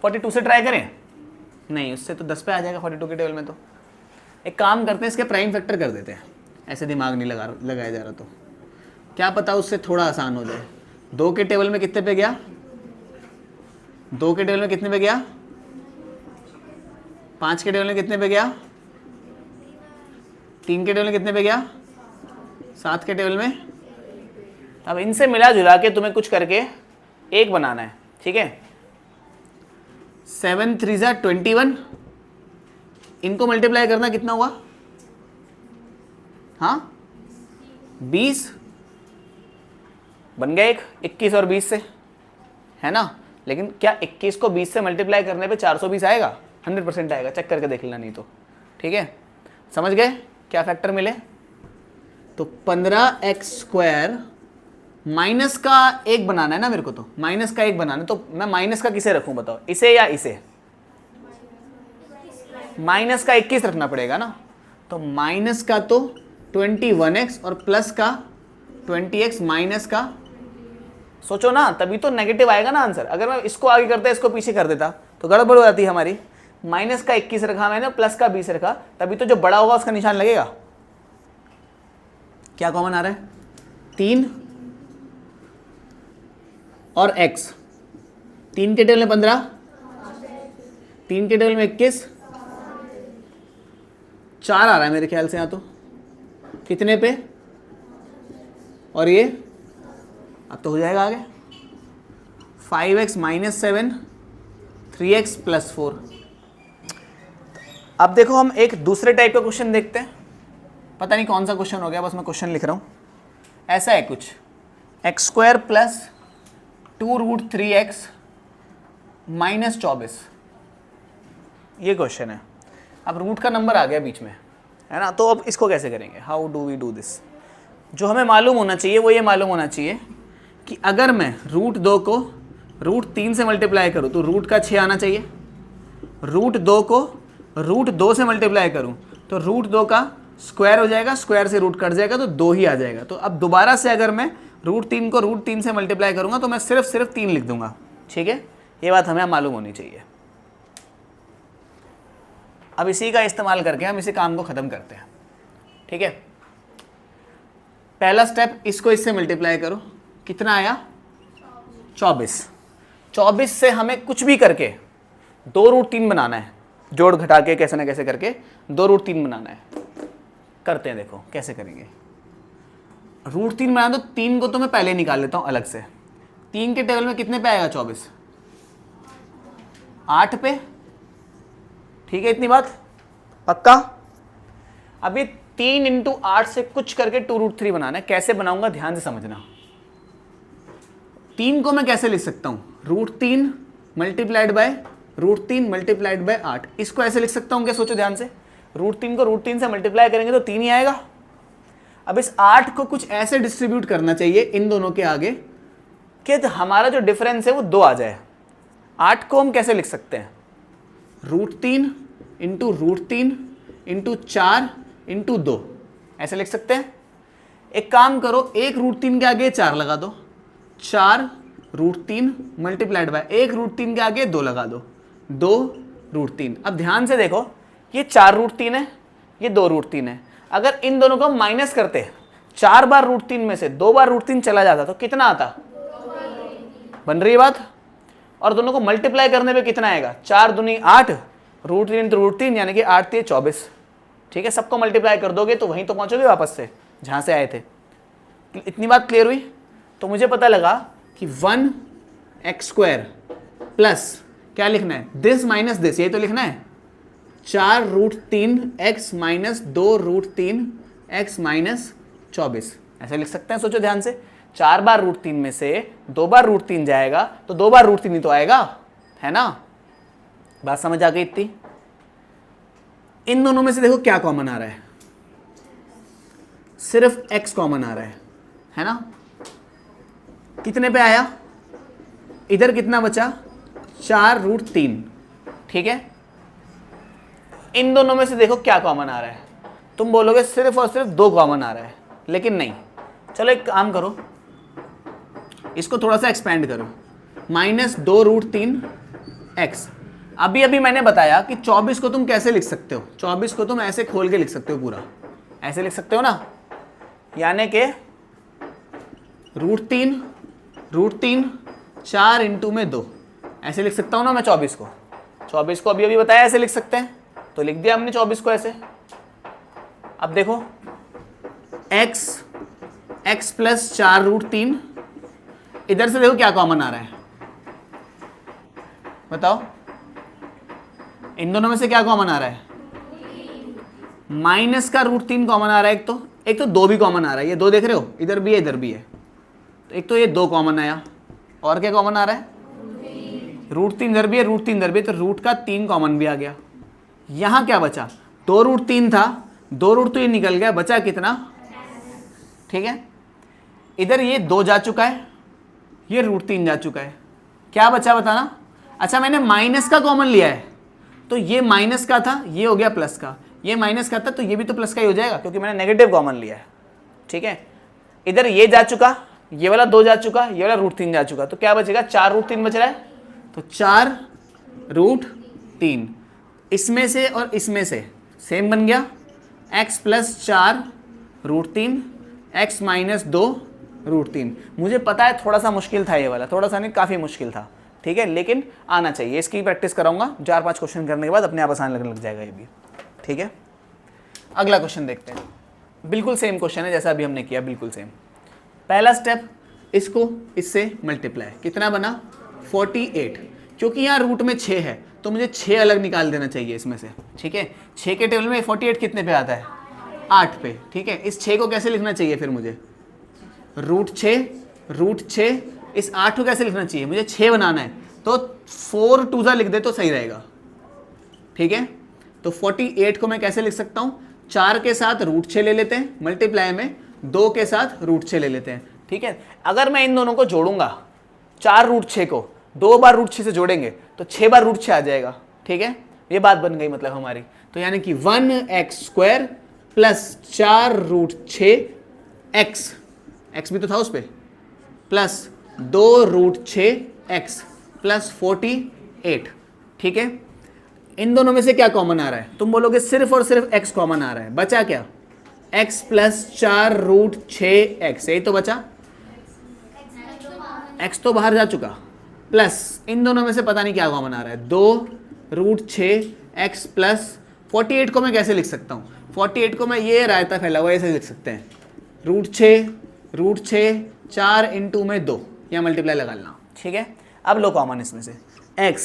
Speaker 2: 42 से ट्राई करें? नहीं, उससे तो 10 पे आ जाएगा 42 के टेबल में। तो एक काम करते हैं, इसके प्राइम फैक्टर कर देते हैं, ऐसे दिमाग नहीं लगाया जा रहा तो क्या पता उससे थोड़ा आसान हो जाए। 2 के टेबल में कितने पे गया? 2 के टेबल में कितने पे गया? 5 के टेबल में कितने पे गया? 3 के टेबल में कितने पे गया? 7 के टेबल में। अब इनसे मिला जुला के तुम्हें कुछ करके 1 बनाना है, ठीक है? 7 3 जा 21। इनको मल्टीप्लाई करना, कितना हुआ? हाँ 20 बन गया। 21 और 20 से, है ना? लेकिन क्या 21 को 20 से मल्टीप्लाई करने पे 420 आएगा? 100% आएगा, चेक करके देख लेना नहीं तो, ठीक है? समझ गए क्या फैक्टर मिले? तो 15x² माइनस का 1 बनाना है ना मेरे को, तो माइनस का 1 बनाना है। तो मैं माइनस का किसे रखूं बताओ, इसे या इसे? माइनस का 21 रखना पड़ेगा ना। तो माइनस का तो 21x और प्लस का 20x माइनस का सोचो ना, तभी तो नेगेटिव आएगा ना आंसर। अगर मैं इसको आगे करता इसको पीछे कर देता तो गड़बड़ हो जाती है हमारी। माइनस का 21 रखा मैंने, प्लस का 20 रखा, तभी तो जो बड़ा होगा उसका निशान लगेगा। क्या कॉमन आ रहा है? 3 और x। 3 के टेबल में 15, 3 के टेबल में 21, 4 आ रहा है मेरे ख्याल से यहाँ तो। कितने पे? और ये अब तो हो जाएगा आगे 5x माइनस 7, 3x प्लस 4। अब देखो हम एक दूसरे टाइप का क्वेश्चन देखते हैं। पता नहीं कौन सा क्वेश्चन हो गया, बस मैं क्वेश्चन लिख रहा हूँ। ऐसा है कुछ, x square plus 2√3x minus 24, ये क्वेश्चन है। अब रूट का नंबर आ गया बीच में, है ना, तो अब इसको कैसे करेंगे? How do we do this? जो हमें मालूम होना चाहिए वो ये मालूम होना चाहिए कि अगर मैं √2 को √3 से मल्टीप्लाई करूँ तो रूट का 6 आना चाहिए। √2 को √2 से मल्टीप्लाई करूँ तो √2 का स्क्वायर हो जाएगा, स्क्वायर से रूट कट जाएगा तो 2 ही आ जाएगा। तो अब दोबारा से अगर मैं √3 को √3 से मल्टीप्लाई करूँगा तो मैं सिर्फ 3 लिख दूंगा। ठीक है, ये बात हमें मालूम होनी चाहिए। अब इसी का इस्तेमाल करके हम इसी काम को ख़त्म करते हैं। ठीक है, पहला स्टेप, इसको इससे मल्टीप्लाई करो, कितना आया? 24। 24 से हमें कुछ भी करके 2√3 बनाना है, जोड़ घटा के कैसे ना कैसे करके 2√3 बनाना है। करते हैं, देखो कैसे करेंगे। √3 बना दो, 3 को तो मैं पहले निकाल लेता हूँ अलग से। 3 के टेबल में कितने पे आएगा? 24, 8 पे। ठीक है, इतनी बात पक्का? अभी 3 × 8 से कुछ करके 2√3 बनाना है। कैसे बनाऊंगा ध्यान से समझना। 3 को मैं कैसे लिख सकता हूं? √3 मल्टीप्लाइड बाय √3 मल्टीप्लाइड बाय 8। इसको ऐसे लिख सकता हूं क्या? सोचो ध्यान से। √3 को √3 से मल्टीप्लाई करेंगे तो 3 ही आएगा। अब इस 8 को कुछ ऐसे डिस्ट्रीब्यूट करना चाहिए इन दोनों के आगे कि हमारा जो डिफरेंस है वो 2 आ जाए। 8 को हम कैसे लिख सकते हैं? √3 × √3 × 4 × 2 ऐसे लिख सकते हैं। एक काम करो, एक √3 के आगे 4 लगा दो, 4√3 मल्टीप्लाइड बाय 1√3 के आगे 2 लगा दो, 2√3। अब ध्यान से देखो, ये 4√3 है, ये 2√3 है। अगर इन दोनों को माइनस करते, 4 बार √3 में से 2 बार √3 चला जाता तो कितना आता? बन रही है बात? और दोनों को मल्टीप्लाई करने पे कितना आएगा? 4 दूनी 8, √3 × √3 यानी कि 8 × 24। ठीक है, सबको मल्टीप्लाई कर दोगे तो वहीं तो पहुंचोगे वापस से जहां से आए थे। इतनी बात क्लियर हुई? तो मुझे पता लगा कि 1x² प्लस क्या लिखना है? दिस माइनस दिस, ये तो लिखना है 4√3x माइनस 2√3x माइनस 24। ऐसे लिख सकते हैं। सोचो ध्यान से, 4 बार √3 में से 2 बार √3 जाएगा तो 2 बार √3 ही तो आएगा, है ना? बात समझ आ गई इतनी? इन दोनों में से देखो क्या कॉमन आ रहा है? सिर्फ x कॉमन आ रहा है ना? कितने पे आया? इधर कितना बचा? 4√3। ठीक है, इन दोनों में से देखो क्या कॉमन आ रहा है? तुम बोलोगे सिर्फ और सिर्फ 2 कॉमन आ रहा है, लेकिन नहीं। चलो एक काम करो, इसको थोड़ा सा एक्सपेंड करो, माइनस 2√3x। अभी अभी मैंने बताया कि 24 को तुम कैसे लिख सकते हो? 24 को तुम ऐसे खोल के लिख सकते हो, पूरा ऐसे लिख सकते हो ना, यानी कि √3 4 × में 2 ऐसे लिख सकता हूं ना मैं 24 को। 24 को अभी अभी बताया ऐसे लिख सकते हैं, तो लिख दिया हमने 24 को ऐसे। अब देखो x प्लस 4√3, इधर से देखो क्या कॉमन आ रहा है? बताओ, इन दोनों में से क्या कॉमन आ रहा है? माइनस का √3 कॉमन आ रहा है। एक तो 2 भी कॉमन आ रहा है, ये 2 देख रहे हो, इधर भी है इधर भी है। तो एक तो ये 2 कॉमन आया, और क्या कॉमन आ रहा है? √3 इधर भी है, √3 इधर भी है, तो रूट का 3 कॉमन भी आ गया। यहां क्या बचा? 2√3 था, 2√3 निकल गया, बचा कितना? ठीक है, इधर ये 2 जा चुका है, ये √3 जा चुका है, क्या बचा बताना? अच्छा, मैंने माइनस का कॉमन लिया है, तो ये माइनस का था, ये हो गया प्लस का, ये माइनस का था तो ये भी तो प्लस का ही हो जाएगा, क्योंकि मैंने नेगेटिव कॉमन लिया है। ठीक है, इधर ये जा चुका, ये वाला 2 जा चुका, ये वाला √3 जा चुका, तो क्या बचेगा, 4√3 बच रहा है, तो 4√3 इसमें से और इसमें से सेम बन गया, x प्लस 4√3 x माइनस 2√3। मुझे पता है थोड़ा सा मुश्किल था ये वाला, थोड़ा सा नहीं काफ़ी मुश्किल था, ठीक है, लेकिन आना चाहिए। इसकी प्रैक्टिस कराऊंगा 4-5 क्वेश्चन करने के बाद अपने आप आसान लगने लग जाएगा ये भी, ठीक है। अगला क्वेश्चन देखते हैं, बिल्कुल सेम क्वेश्चन है जैसा अभी हमने किया, बिल्कुल सेम। पहला स्टेप, इसको इससे मल्टीप्लाई, कितना बना 48, क्योंकि यहाँ रूट में 6 है तो मुझे 6 अलग निकाल देना चाहिए इसमें से, ठीक है। 6 के टेबल में 48 कितने पे आता है, 8 पे, ठीक है। इस 6 को कैसे लिखना चाहिए फिर मुझे, √6, इस 8 को कैसे लिखना चाहिए, मुझे 6 बनाना है, तो 4 2 लिख दे तो सही रहेगा, ठीक है। तो 48 को मैं कैसे लिख सकता हूँ, 4 के साथ √6 ले लेते हैं, मल्टीप्लाई में 2 के साथ √6 ले लेते हैं, ठीक है। अगर मैं इन दोनों को जोड़ूंगा, 4√6 को 2 बार √6 से जोड़ेंगे तो 6 बार √6 आ जाएगा, ठीक है। ये बात बन गई मतलब हमारी, तो यानी कि 1x² प्लस 4√6x, x भी तो था उस पर, प्लस 2√6x प्लस 48, ठीक है। इन दोनों में से क्या कॉमन आ रहा है, तुम बोलोगे सिर्फ और सिर्फ x कॉमन आ रहा है, बचा क्या, x प्लस 4√6x, यही तो बचा, x तो बाहर जा चुका, प्लस इन दोनों में से पता नहीं क्या कॉमन आ रहा है, 2√6x प्लस 48 को मैं कैसे लिख सकता हूँ, 48 को मैं ये रायता फैला हुआ ऐसे लिख सकते हैं, √6 4 इंटू में 2, या मल्टीप्लाई लगा लेना, ठीक है। अब लो कॉमन इसमें से, x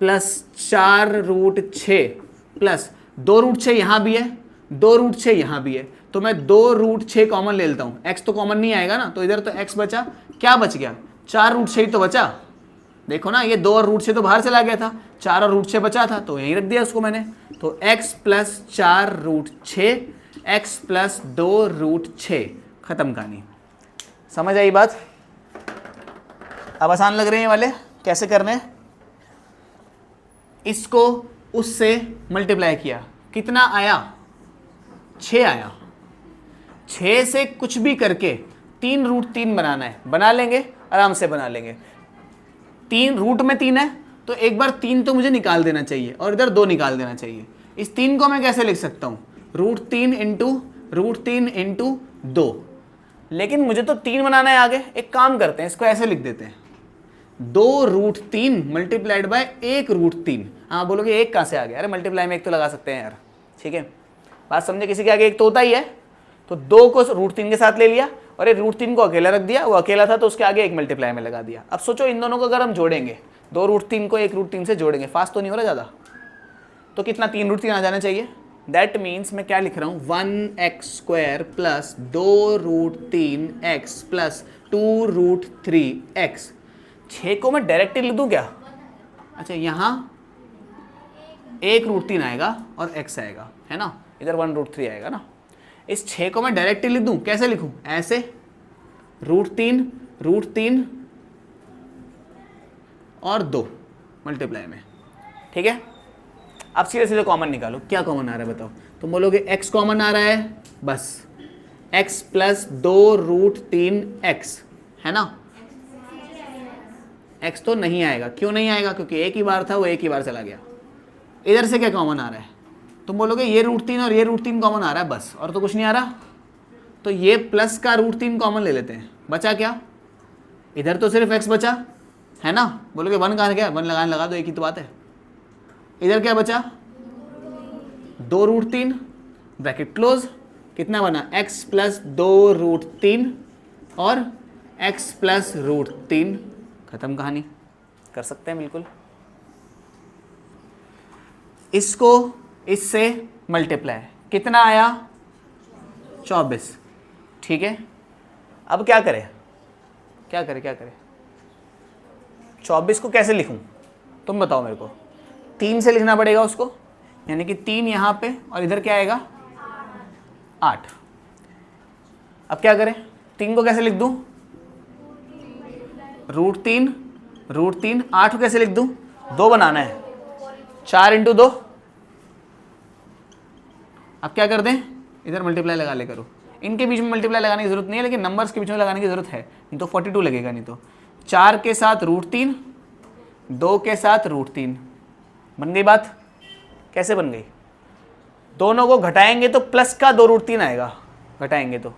Speaker 2: प्लस 4√6 प्लस 2√6 यहाँ भी है, 2√6 यहाँ भी है, तो मैं 2√6 कॉमन ले लेता हूँ, x तो कॉमन नहीं आएगा ना, तो इधर तो x बचा, क्या बच गया, 4√6 ही तो बचा, देखो ना, ये 2 और √6 तो बाहर चला गया था, 4 और √6 बचा था तो यहीं रख दिया उसको मैंने, तो x प्लस 4√6 x प्लस 2√6, खत्म कहानी। समझ आई बात, अब आसान लग रहे हैं ये वाले, कैसे करने, इसको उससे मल्टीप्लाई किया, कितना आया, 6 आया, 6 से कुछ भी करके 3√3 बनाना है, बना लेंगे, आराम से बना लेंगे। 3 रूट में 3 है तो एक बार 3 तो मुझे निकाल देना चाहिए और इधर 2 निकाल देना चाहिए। इस 3 को मैं कैसे लिख सकता हूँ, √3 इंटू 2, लेकिन मुझे तो 3 बनाना है आगे, एक काम करते हैं, इसको ऐसे लिख देते हैं, 2√3 मल्टीप्लाइड बाय 1√3। हाँ बोलोगे 1 कहाँ से आ गया, अरे मल्टीप्लाई में 1 तो लगा सकते हैं यार, ठीक है, बात समझे, किसी के आगे 1 तो होता ही है, तो 2 को √3 के साथ ले लिया और ये √3 को अकेला रख दिया, वो अकेला था तो उसके आगे 1 मल्टीप्लाई में लगा दिया। अब सोचो इन दोनों को अगर हम जोड़ेंगे, 2√3 को 1√3 से जोड़ेंगे, फास्ट तो नहीं हो रहा ज़्यादा, तो कितना 3√3 आ जाना चाहिए, दैट मीन्स मैं क्या लिख रहा हूँ, 1x² plus 2√3x plus 2√3x। 6 को मैं डायरेक्टली लिख दूँ क्या, अच्छा यहाँ 1√3 आएगा और x आएगा, है ना, इधर 1√3 आएगा ना। इस 6 को मैं डायरेक्टली लिख दूँ, कैसे लिखूँ, ऐसे √3 और 2 मल्टीप्लाई में, ठीक है। अब सीधे सीधे कॉमन निकालो, क्या कॉमन आ रहा है बताओ, तुम बोलोगे x कॉमन आ रहा है, बस x प्लस 2√3x, है ना, x तो नहीं आएगा, क्यों नहीं आएगा, क्योंकि एक ही बार था, वो एक ही बार चला गया। इधर से क्या कॉमन आ रहा है, तुम बोलोगे ये √3 और ये √3 कॉमन आ रहा है बस, और तो कुछ नहीं आ रहा, तो ये प्लस का √3 कॉमन ले लेते हैं, बचा क्या, इधर तो सिर्फ x बचा, है ना, बोलोगे 1 कहाँ गया, 1 लगाने लगा दो, एक ही तो बात है। इधर क्या बचा, 2√3 ब्रैकेट क्लोज, कितना बना, x प्लस 2√3 और x प्लस √3, खत्म कहानी, कर सकते हैं बिल्कुल। इसको इससे मल्टीप्लाई, कितना आया, 24, ठीक है। अब क्या करें, 24 को कैसे लिखूं, तुम बताओ मेरे को, 3 से लिखना पड़ेगा उसको, यानी कि 3 यहाँ पे और इधर क्या आएगा, 8। अब क्या करें, 3 को कैसे लिख दूं, √3 8 को कैसे लिख दूं, 2 बनाना है, 4 इंटू 2। अब क्या कर दें, इधर मल्टीप्लाई लगा ले करो, इनके बीच में मल्टीप्लाई लगाने की जरूरत नहीं है, लेकिन नंबर्स के बीच में लगाने की जरूरत है, नहीं तो 42 लगेगा। नहीं तो 4 के साथ √3, 2 के साथ √3, बन गई बात। कैसे बन गई? दोनों को घटाएंगे तो प्लस का 2√3 आएगा, घटाएंगे तो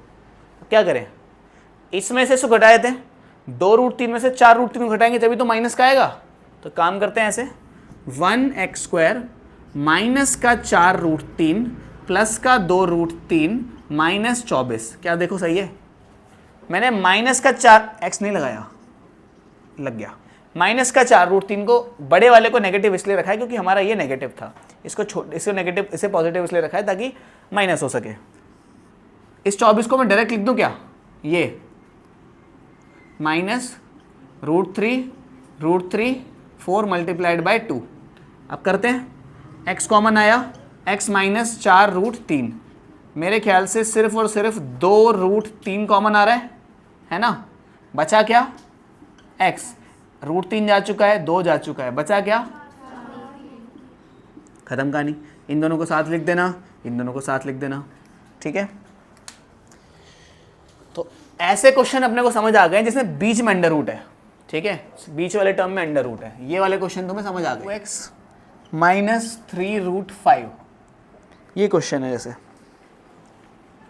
Speaker 2: क्या करें, इसमें से इसको घटाए थे, 2√3 में से 4√3 को घटाएंगे तभी तो माइनस का आएगा। तो काम करते हैं ऐसे, 1x² माइनस का 4√3 प्लस का 2√3 माइनस 24। क्या देखो सही है? मैंने माइनस का 4x नहीं लगाया, लग गया। माइनस का 4√3 को बड़े वाले को नेगेटिव इसलिए रखा है क्योंकि हमारा ये नेगेटिव था, इसे नेगेटिव, इसे पॉजिटिव इसलिए रखा है ताकि माइनस हो सके। इस 24 को मैं डायरेक्ट लिख दूं क्या? ये माइनस √3 4 मल्टीप्लाइड बाय 2। अब करते हैं, x कॉमन आया, x माइनस 4√3, मेरे ख्याल से सिर्फ और सिर्फ 2√3 कॉमन आ रहा है ना? बचा क्या? x, √3 जा चुका है, 2 जा चुका है, बचा क्या? खत्म कहानी। इन दोनों को साथ लिख देना, इन दोनों को साथ लिख देना, ठीक है। तो ऐसे क्वेश्चन अपने को समझ आ गए जिसमें बीच में अंडर रूट है, ठीक है, बीच वाले टर्म में अंडर रूट है। ये वाले क्वेश्चन तुम्हें समझ आ गए। x माइनस 3√5, ये क्वेश्चन है। जैसे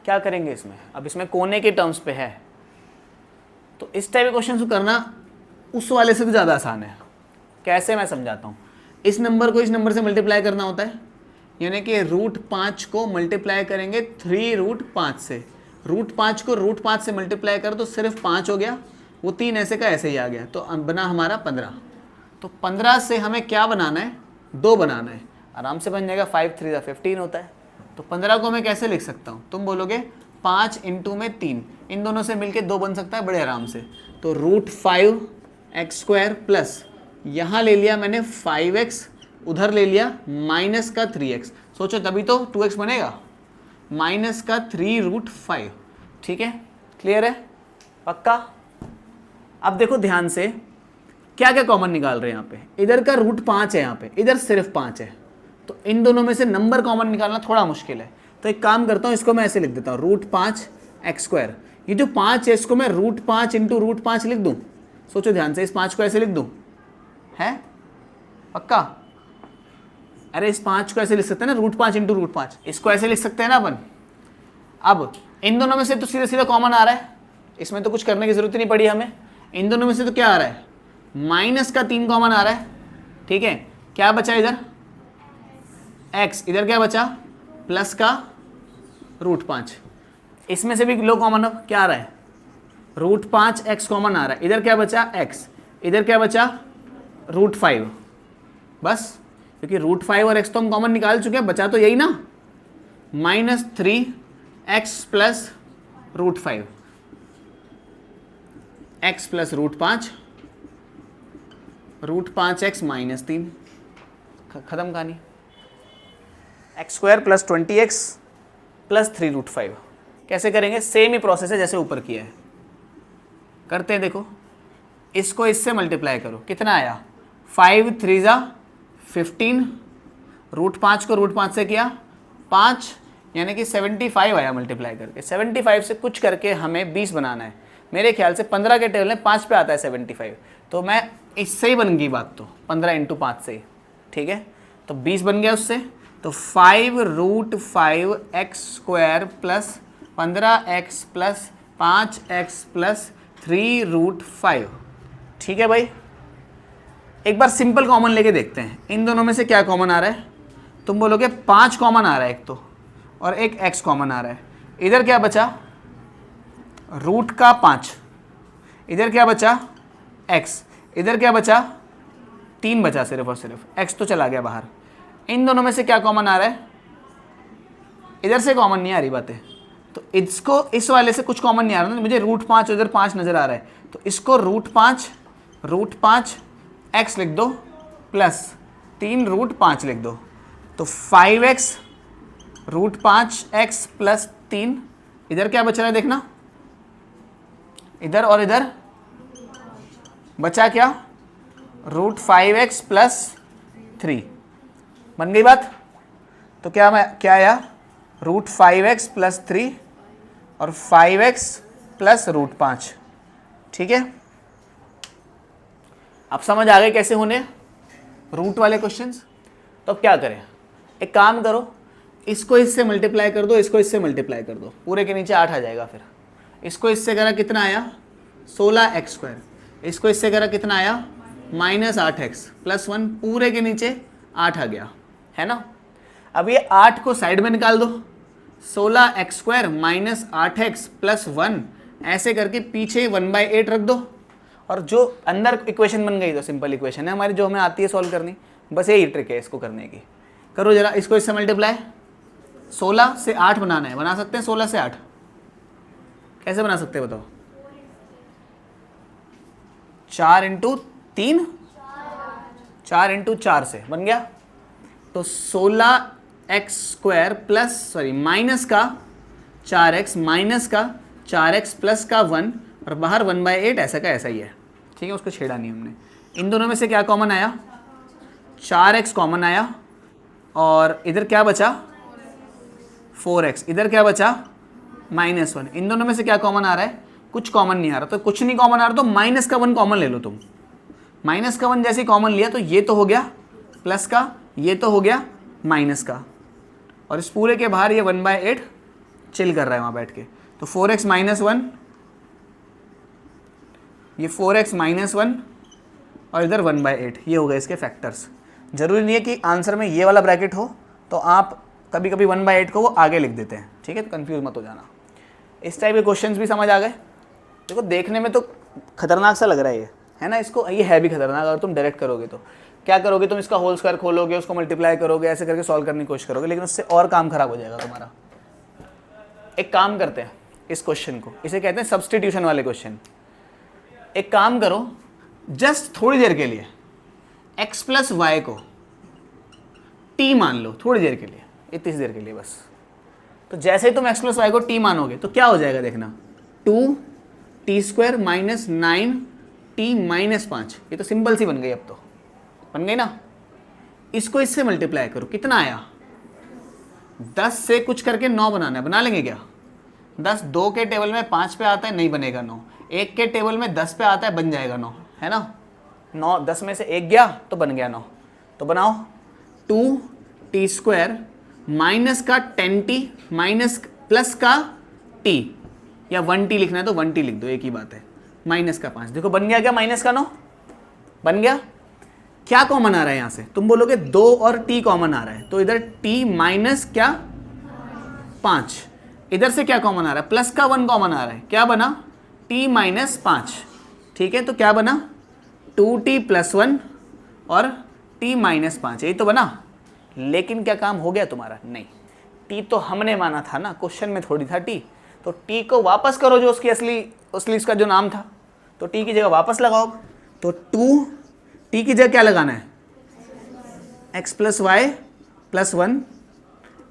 Speaker 2: क्या करेंगे इसमें? अब इसमें कोने के टर्म्स पे है, तो इस टाइप के क्वेश्चन को करना उस वाले से भी ज़्यादा आसान है। कैसे, मैं समझाता हूँ। इस नंबर को इस नंबर से मल्टीप्लाई करना होता है, यानी कि √5 को मल्टीप्लाई करेंगे 3√5 से। √5 को √5 से मल्टीप्लाई कर तो सिर्फ 5 हो गया, वो 3 ऐसे का ऐसे ही आ गया, तो बना हमारा 15। तो 15 से हमें क्या बनाना है? 2 बनाना है। आराम से बन जाएगा, 5 3 15 होता है। तो 15 को मैं कैसे लिख सकता हूँ? तुम बोलोगे 5 × में 3, इन दोनों से मिलके 2 बन सकता है बड़े आराम से। तो √5x² प्लस, यहाँ ले लिया मैंने 5x, उधर ले लिया माइनस का 3x। सोचो तभी तो 2x बनेगा, माइनस का 3√5। ठीक है, क्लियर है? पक्का? अब देखो ध्यान से, क्या क्या कॉमन निकाल रहे हैं यहाँ पे। इधर का √5 है, यहाँ पे इधर सिर्फ 5 है, तो इन दोनों में से नंबर कॉमन निकालना थोड़ा मुश्किल है। तो एक काम करता हूँ, इसको मैं ऐसे लिख देता हूँ, √5x²। ये जो 5 है इसको मैं √5 × √5 लिख दूँ। सोचो ध्यान से, इस 5 को ऐसे लिख दूँ, है पक्का? अरे इस 5 को ऐसे लिख सकते हैं ना, √5 × √5, इसको ऐसे लिख सकते हैं ना अपन। अब इन दोनों में से तो सीधा सीधा कॉमन आ रहा है, इसमें तो कुछ करने की जरूरत ही नहीं पड़ी हमें। इन दोनों में से तो क्या आ रहा है? माइनस का 3 कॉमन आ रहा है, ठीक है। क्या बचा इधर? x, इधर क्या बचा? प्लस का √5। इसमें से भी लो कॉमन, अब क्या आ रहा है? √5x कॉमन आ रहा है। इधर क्या बचा? x, इधर क्या बचा? √5। बस, क्योंकि √5 और x तो हम कॉमन निकाल चुके हैं, बचा तो यही ना, -3x plus √5, x plus √5, √5x -3, खत्म कहानी। x² plus 20x plus 3√5। कैसे करेंगे? सेम ही प्रोसेस है जैसे ऊपर किया है, करते हैं। देखो, इसको इससे मल्टीप्लाई करो, कितना आया? 5 3 15, √5 को √5 से किया 5, यानी कि 75 आया मल्टीप्लाई करके। 75 से कुछ करके हमें 20 बनाना है। मेरे ख्याल से 15 के टेबल में 5 पे आता है 75, तो मैं इससे ही बन गई बात, तो 15 × 5 से ही, ठीक है। तो 20 बन गया उससे, तो 5√5x² plus 15x plus 5x plus 3√5। ठीक है भाई, एक बार सिंपल कॉमन लेके देखते हैं, इन दोनों में से क्या कॉमन आ रहा है। तुम बोलोगे 5 कॉमन आ रहा है एक तो, और एक x कॉमन आ रहा है। इधर क्या बचा? √5। इधर क्या बचा? x, इधर क्या बचा? 3 बचा सिर्फ और सिर्फ, x तो चला गया बाहर। इन दोनों में से क्या कॉमन आ रहा है? इधर से कॉमन नहीं आ रही बातें, तो इसको इस वाले से कुछ कॉमन नहीं आ रहा ना, मुझे √5 उधर 5 नजर आ रहा है, तो इसको √5 x लिख दो प्लस 3√5 लिख दो, तो 5x √5x प्लस 3। इधर क्या बच रहा है देखना, इधर और इधर बचा क्या? √5x plus 3। बन गई बात? तो क्या आया? √5x प्लस 3 और 5x प्लस √5। ठीक है, अब समझ आ गए कैसे होने रूट वाले क्वेश्चंस। तो अब क्या करें, एक काम करो, इसको इससे मल्टीप्लाई कर दो, इसको इससे मल्टीप्लाई कर दो, पूरे के नीचे 8 आ जाएगा। फिर इसको इससे करा कितना आया 16x², इसको इससे करा कितना आया -8x + 1, पूरे के नीचे 8 आ गया, है ना। अब ये 8 को साइड में निकाल दो, 16x² - 8x + 1 ऐसे करके पीछे 1/8 रख दो, और जो अंदर इक्वेशन बन गई तो सिंपल इक्वेशन है हमारी जो हमें आती है सॉल्व करनी। बस यही ट्रिक है इसको करने की। करो जरा, इसको इससे मल्टीप्लाई, 16 से 8 बनाना है, बना सकते हैं 16 से 8? कैसे बना सकते हैं बताओ? 4 × 3, 4 × 4 से बन गया। तो 16x² प्लस माइनस का 4x माइनस का 4x प्लस का 1 और बाहर 1/8 ऐसा का ऐसा ही है। ठीक है, उसको छेड़ा नहीं हमने। इन दोनों में से क्या कॉमन आया? 4x कॉमन आया, और इधर क्या बचा 4x, इधर क्या बचा -1। इन दोनों में से क्या कॉमन आ रहा है? कुछ कॉमन नहीं आ रहा। तो कुछ नहीं कॉमन आ रहा तो -1 कॉमन ले लो तुम। -1 जैसे कॉमन लिया तो ये तो हो गया प्लस का, ये तो हो गया माइनस का, और इस पूरे के बाहर ये 1/8 चिल कर रहा है वहाँ बैठ के। तो 4x - 1, ये 4x - 1 और इधर 1/8, ये हो गए इसके फैक्टर्स। जरूरी नहीं है कि आंसर में ये वाला ब्रैकेट हो, तो आप कभी कभी 1/8 को वो आगे लिख देते हैं। ठीक है, तो कंफ्यूज मत हो जाना। इस टाइप के क्वेश्चंस भी समझ आ गए। देखो देखने में तो खतरनाक सा लग रहा है ये, है ना, इसको ये है भी खतरनाक। अगर तुम डायरेक्ट करोगे तो क्या करोगे, तुम इसका होल स्क्वायर खोलोगे, उसको मल्टीप्लाई करोगे, ऐसे करके सॉल्व करने की कोशिश करोगे, लेकिन उससे और काम खराब हो जाएगा तुम्हारा। एक काम करते हैं, इस क्वेश्चन को, इसे कहते हैं सब्स्टिट्यूशन वाले क्वेश्चन। एक काम करो, जस्ट थोड़ी देर के लिए x + y को t मान लो, थोड़ी देर के लिए, इतनी देर के लिए बस। तो जैसे ही तुम x + y को t मानोगे तो क्या हो जाएगा देखना, 2t² - 9t - 5। ये तो सिंपल सी बन गई, अब तो बन गई ना। इसको इससे मल्टीप्लाई करो, कितना आया 10 से कुछ करके 9 बनाना है, बना लेंगे क्या? 10 2 के टेबल में 5 पे आता है, नहीं बनेगा 9। 1 के टेबल में 10 पे आता है, बन जाएगा 9, है ना। 9 10 में से 1 गया तो बन गया 9। तो बनाओ 2t² माइनस का 10t माइनस प्लस का t, या 1t लिखना है तो 1t लिख दो, एक ही बात है, माइनस का 5। देखो बन गया क्या, माइनस का 9 बन गया। क्या कॉमन आ रहा है यहाँ से? तुम बोलोगे 2 और t कॉमन आ रहा है, तो इधर t माइनस क्या 5, इधर से क्या कॉमन आ रहा है, प्लस का 1 कॉमन आ रहा है, क्या बना t - 5। ठीक है, तो क्या बना 2t + 1 और t - 5, यही तो बना। लेकिन क्या काम हो गया तुम्हारा? नहीं, t तो हमने माना था ना, क्वेश्चन में थोड़ी था t। तो t को वापस करो, जो उसकी असली इसका जो नाम था, तो t की जगह वापस लगाओ। तो 2t की जगह क्या लगाना है, x + y + 1,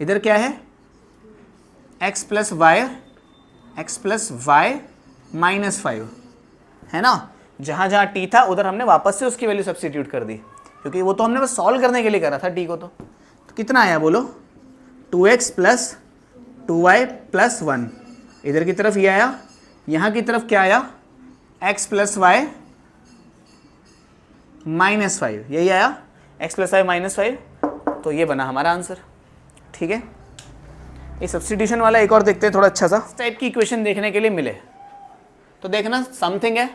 Speaker 2: इधर क्या है x + y -5, है ना। जहाँ जहाँ t था उधर हमने वापस से उसकी वैल्यू सब्स्टिट्यूट कर दी, क्योंकि वो तो हमने बस सॉल्व करने के लिए करा था t को। तो कितना आया बोलो, 2x + 2y + 1। इधर की तरफ ये आया, यहाँ की तरफ क्या आया, x + y -5, यही आया, x + y -5। तो ये बना हमारा आंसर। ठीक है, ये सब्स्टिट्यूशन वाला एक और देखते हैं थोड़ा अच्छा सा। इस टाइप की इक्वेशन देखने के लिए मिले तो देखना, समथिंग है,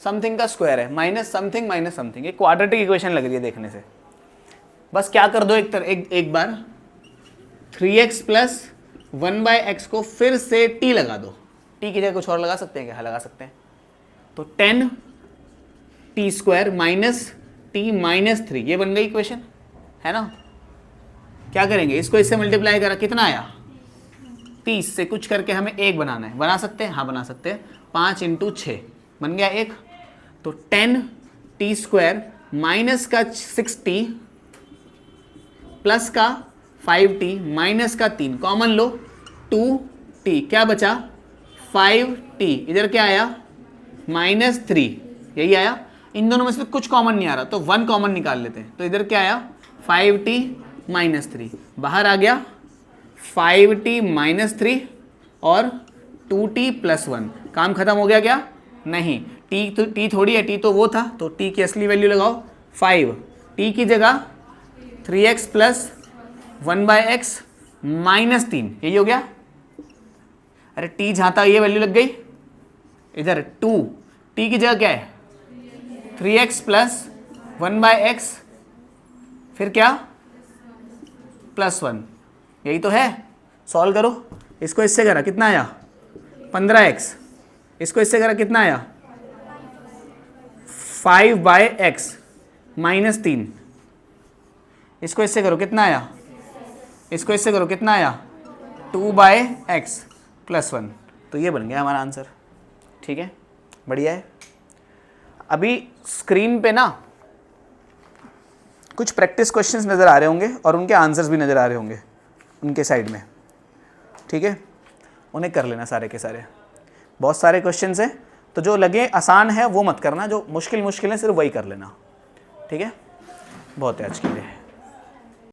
Speaker 2: समथिंग का स्क्वायर है, माइनस समथिंग माइनस समथिंग, ये क्वाड्रेटिक इक्वेशन लग रही है देखने से। बस क्या कर दो, एक बार 3x + 1/x को फिर से t लगा दो। t की जगह कुछ और लगा सकते हैं क्या? लगा सकते हैं। तो 10t² - t - 3, ये बन गई इक्वेशन, है ना। क्या करेंगे, इसको इससे मल्टीप्लाई करा, कितना आया 30 से कुछ करके हमें 1 बनाना है, बना सकते हैं, हाँ बना सकते हैं। 5 × 6 बन गया 1। तो 10t² माइनस का 6t प्लस का 5t माइनस का 3 कॉमन लो, 2t, क्या बचा 5t, इधर क्या आया -3, यही आया। इन दोनों में से कुछ कॉमन नहीं आ रहा तो 1 कॉमन निकाल लेते हैं। तो इधर क्या आया 5t - 3, बाहर आ गया 5t - 3 और 2t + 1। काम खत्म हो गया क्या? नहीं, t थोड़ी है, t तो वो था, तो t की असली वैल्यू लगाओ 5, t की जगह 3x + 1/x - 3, यही हो गया। अरे t जहाँ था ये वैल्यू लग गई, इधर 2, t की जगह क्या है 3x + 1/x, फिर क्या +1, यही तो है। सॉल्व करो, इसको इससे करा कितना आया 15x, इसको इससे करा कितना आया 5/x - 3, इसको इससे करो कितना आया, इसको इससे करो कितना आया 2/x + 1। तो ये बन गया हमारा आंसर। ठीक है, बढ़िया है। अभी स्क्रीन पे ना कुछ प्रैक्टिस क्वेश्चंस नज़र आ रहे होंगे और उनके आंसर्स भी नज़र आ रहे होंगे उनके साइड में। ठीक है, उन्हें कर लेना सारे के सारे। बहुत सारे क्वेश्चंस हैं, तो जो लगे आसान है वो मत करना, जो मुश्किल है सिर्फ वही कर लेना। ठीक है, बहुत है आज के लिए।